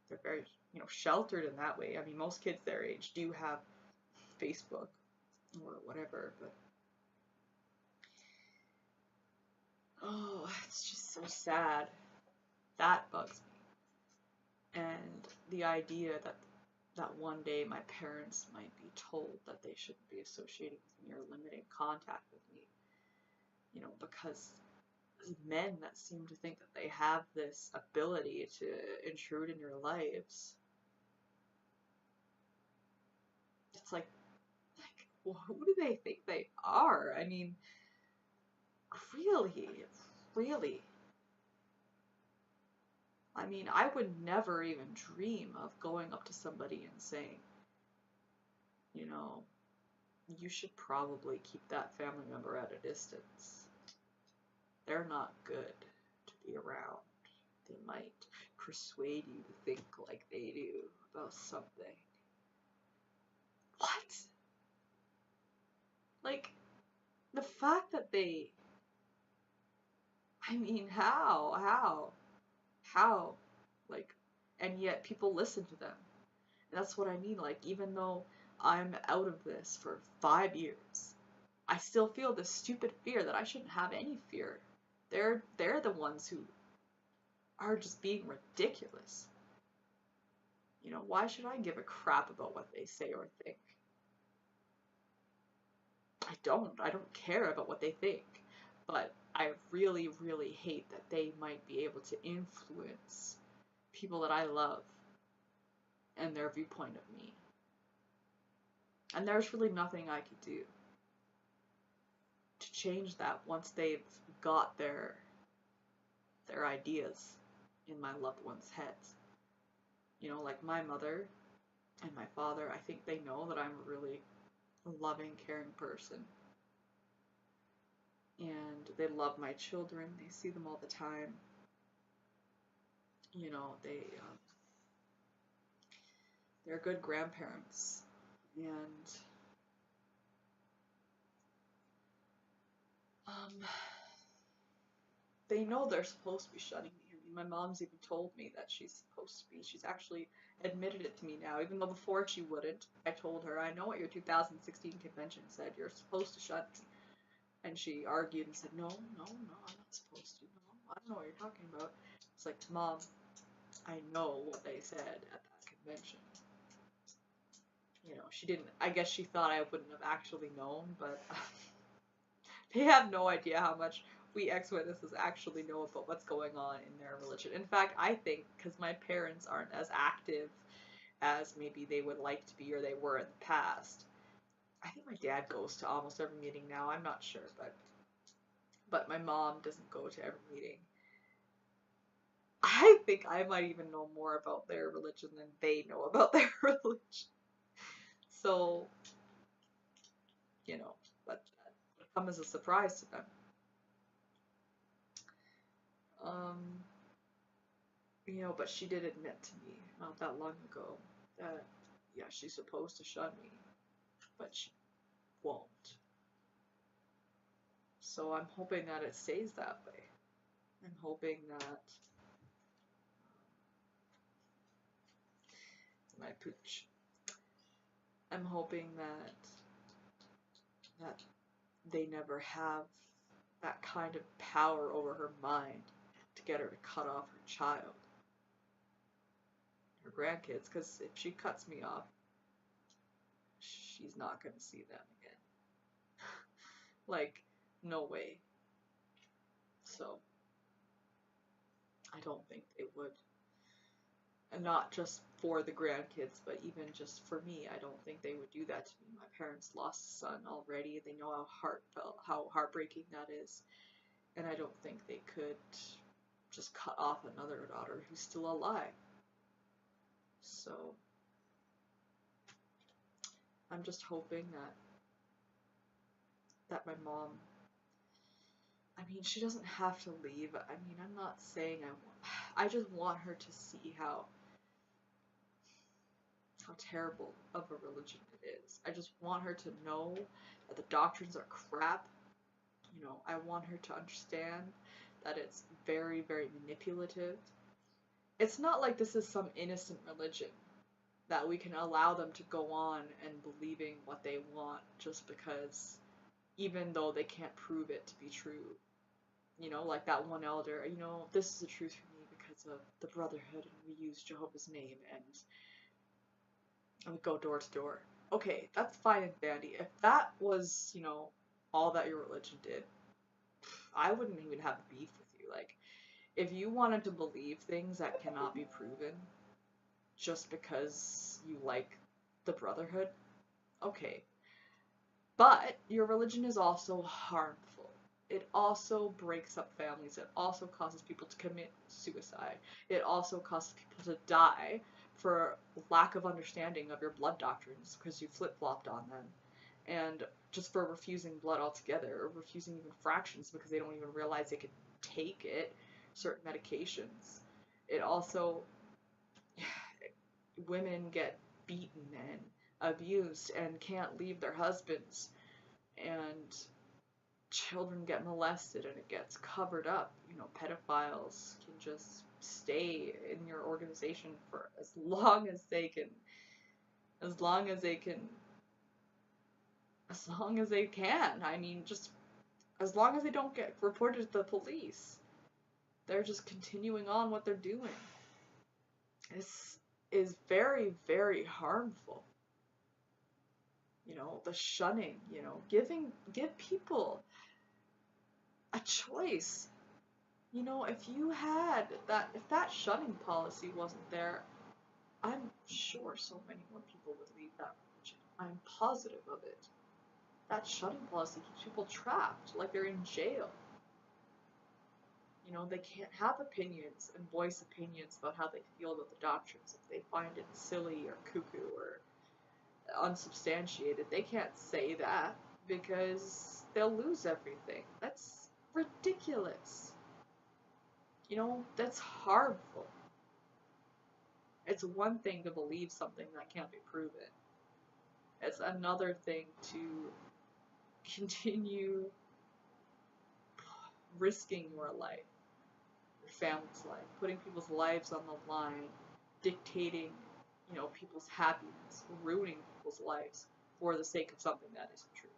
They're very, you know, sheltered in that way. I mean, most kids their age do have Facebook or whatever, but oh, it's just so sad. That bugs me. And the idea that one day my parents might be told that they shouldn't be associating with me or limiting contact with me, you know, because men that seem to think that they have this ability to intrude in your lives. It's like, well, who do they think they are? I mean, really, really. I mean, I would never even dream of going up to somebody and saying, you know, you should probably keep that family member at a distance. They're not good. be around. They might persuade you to think like they do about something. What? Like, the fact that they, I mean, how, like, and yet people listen to them. And that's what I mean, like, even though I'm out of this for 5 years, I still feel this stupid fear that I shouldn't have any fear. They're the ones who are just being ridiculous. You know, why should I give a crap about what they say or think? I don't care about what they think. But I really, really hate that they might be able to influence people that I love and their viewpoint of me. And there's really nothing I could do to change that once they've got their ideas in my loved ones' heads. You know, like my mother and my father, I think they know that I'm a really loving, caring person. And they love my children. They see them all the time. You know, they're good grandparents. And they know they're supposed to be shunning me. I mean, my mom's even told me that she's supposed to be. She's actually admitted it to me now, even though before she wouldn't. I told her, I know what your 2016 convention said. You're supposed to shun me. And she argued and said, no, no, no, I'm not supposed to. No, I don't know what you're talking about. It's like, Mom, I know what they said at that convention. You know, she didn't, I guess she thought I wouldn't have actually known, but they have no idea how much we ex-witnesses actually know about what's going on in their religion. In fact, I think because my parents aren't as active as maybe they would like to be or they were in the past. I think my dad goes to almost every meeting now. I'm not sure, but my mom doesn't go to every meeting. I think I might even know more about their religion than they know about their religion. So, you know, but come as a surprise to them. You know, but she did admit to me not that long ago that, yeah, she's supposed to shun me, but she won't. So I'm hoping that it stays that way. I'm hoping that my pooch. I'm hoping that they never have that kind of power over her mind to get her to cut off her child, her grandkids, because if she cuts me off, she's not going to see them again. Like, no way. So, I don't think they would. And not just for the grandkids, but even just for me, I don't think they would do that to me. My parents lost a son already. They know how heartbreaking that is. And I don't think they could just cut off another daughter who's still alive. So, I'm just hoping that my mom, I mean, she doesn't have to leave. I mean, I'm not saying I just want her to see how terrible of a religion it is. I just want her to know that the doctrines are crap. You know, I want her to understand that it's very, very manipulative. It's not like this is some innocent religion that we can allow them to go on and believing what they want just because, even though they can't prove it to be true. You know, like that one elder, you know, this is the truth for me because of the brotherhood and we use Jehovah's name and we go door to door. Okay, that's fine and dandy. If that was, you know, all that your religion did, I wouldn't even have beef with you. Like, if you wanted to believe things that cannot be proven just because you like the brotherhood, okay. But your religion is also harmful. It also breaks up families. It also causes people to commit suicide. It also causes people to die for lack of understanding of your blood doctrines because you flip-flopped on them. And just for refusing blood altogether, or refusing even fractions because they don't even realize they could take it, certain medications. It also, women get beaten and abused and can't leave their husbands, and children get molested and it gets covered up. You know, pedophiles can just stay in your organization for as long as they can, as long as they can, as long as they can. I mean, just as long as they don't get reported to the police. They're just continuing on what they're doing. This is very, very harmful. You know, the shunning, you know, give people a choice. You know, if that shunning policy wasn't there, I'm sure so many more people would leave that religion. I'm positive of it. That shunning policy keeps people trapped, like they're in jail. You know, they can't have opinions and voice opinions about how they feel about the doctrines. If they find it silly or cuckoo or unsubstantiated, they can't say that because they'll lose everything. That's ridiculous. You know, that's harmful. It's one thing to believe something that can't be proven. It's another thing to continue risking your life, your family's life, putting people's lives on the line, dictating, you know, people's happiness, ruining people's lives for the sake of something that isn't true.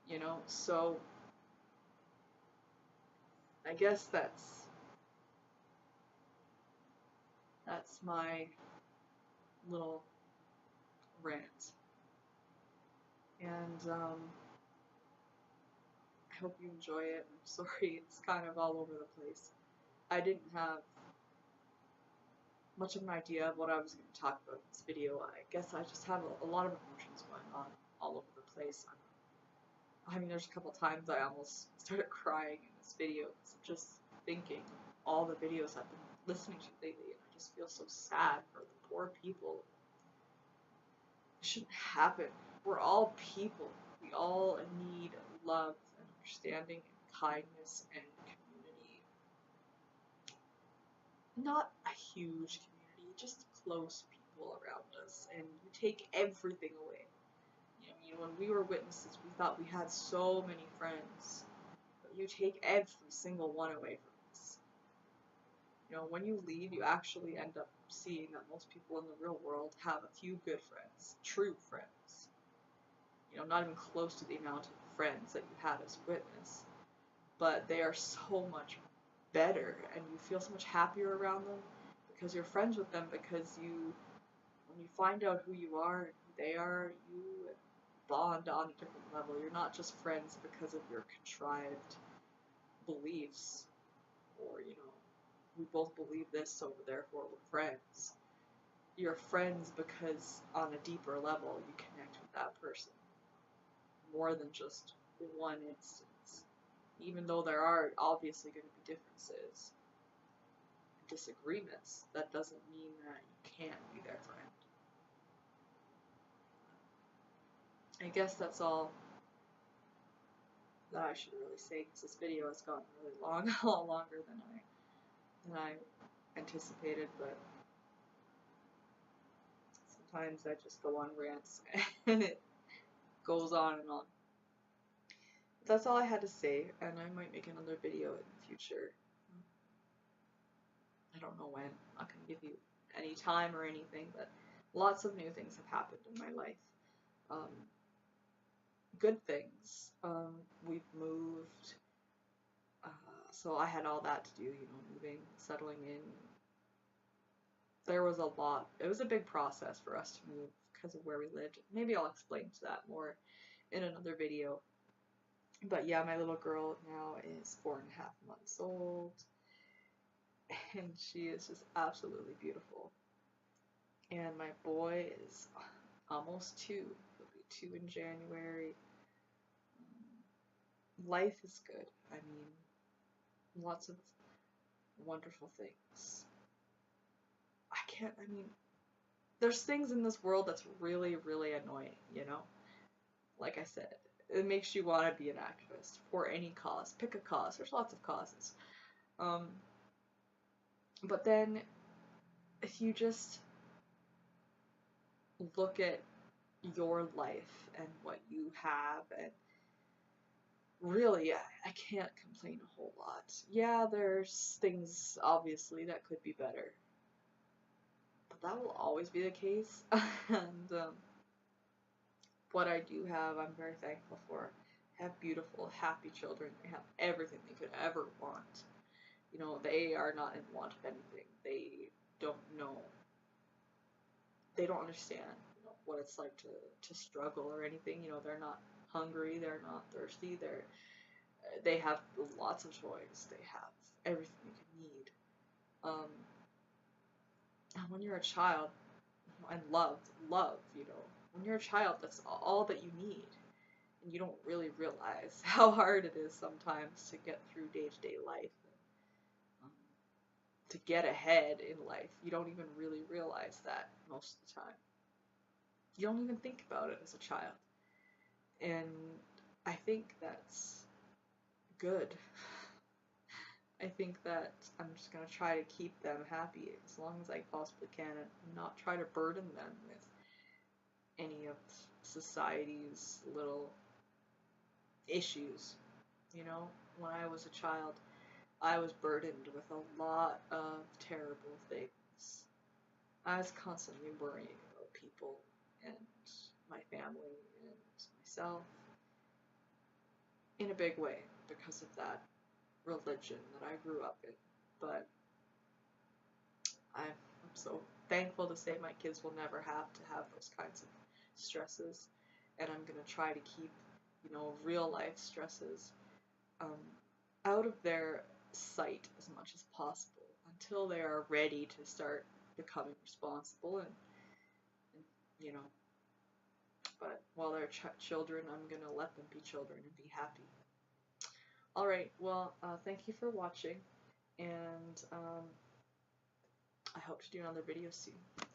You know, so I guess that's my little rant. And I hope you enjoy it. I'm sorry it's kind of all over the place. I didn't have much of an idea of what I was going to talk about in this video. I guess I just have a lot of emotions going on all over the place. I mean, there's a couple times I almost started crying in this video because I'm just thinking all the videos I've been listening to lately, and I just feel so sad for the poor people. It shouldn't happen. We're all people. We all need love and understanding and kindness and community. Not a huge community, just close people around us, and you take everything away. You know, I mean, when we were witnesses, we thought we had so many friends, but you take every single one away from us. You know, when you leave, you actually end up seeing that most people in the real world have a few good friends, true friends. You know, not even close to the amount of friends that you had as witness, but they are so much better, and you feel so much happier around them because you're friends with them, because when you find out who you are and who they are, you bond on a different level. You're not just friends because of your contrived beliefs, or, you know, we both believe this, so therefore we're friends. You're friends because on a deeper level you connect with that person more than just one instance. Even though there are obviously going to be differences, disagreements, that doesn't mean that you can't be their friend. I guess that's all that I should really say, because this video has gotten really long, a lot longer than I anticipated, but sometimes I just go on rants and it goes on and on. But that's all I had to say, and I might make another video in the future. I don't know when. I'm not going to give you any time or anything, but lots of new things have happened in my life. Good things. We've moved. So I had all that to do, you know, moving, settling in. There was a lot. It was a big process for us to move because of where we lived. Maybe I'll explain to that more in another video. But yeah, my little girl now is 4.5 months old, and she is just absolutely beautiful. And my boy is almost 2. He'll be 2 in January. Life is good. I mean, lots of wonderful things. I mean, there's things in this world that's really, really annoying, you know? Like I said, it makes you want to be an activist for any cause. Pick a cause. There's lots of causes. Um, but then if you just look at your life and what you have, and really, I can't complain a whole lot. Yeah, there's things obviously that could be better, but that will always be the case. And what I do have, I'm very thankful for. I have beautiful, happy children. They have everything they could ever want. You know, they are not in want of anything. They don't know. They don't understand, you know, what it's like to struggle or anything. You know, they're not hungry. They're not thirsty. They have lots of toys. They have everything you can need. Um, and when you're a child, and love, you know, when you're a child, that's all that you need. And you don't really realize how hard it is sometimes to get through day-to-day life, um, to get ahead in life. You don't even really realize that most of the time. You don't even think about it as a child. And I think that's good. I think that I'm just going to try to keep them happy as long as I possibly can and not try to burden them with any of society's little issues. You know, when I was a child, I was burdened with a lot of terrible things. I was constantly worrying about people and my family and myself in a big way because of that religion that I grew up in. But I'm so thankful to say my kids will never have to have those kinds of stresses, and I'm gonna try to keep, you know, real life stresses um, out of their sight as much as possible until they are ready to start becoming responsible and you know. But while they're children, I'm gonna let them be children and be happy. All right. Well, thank you for watching, and I hope to do another video soon.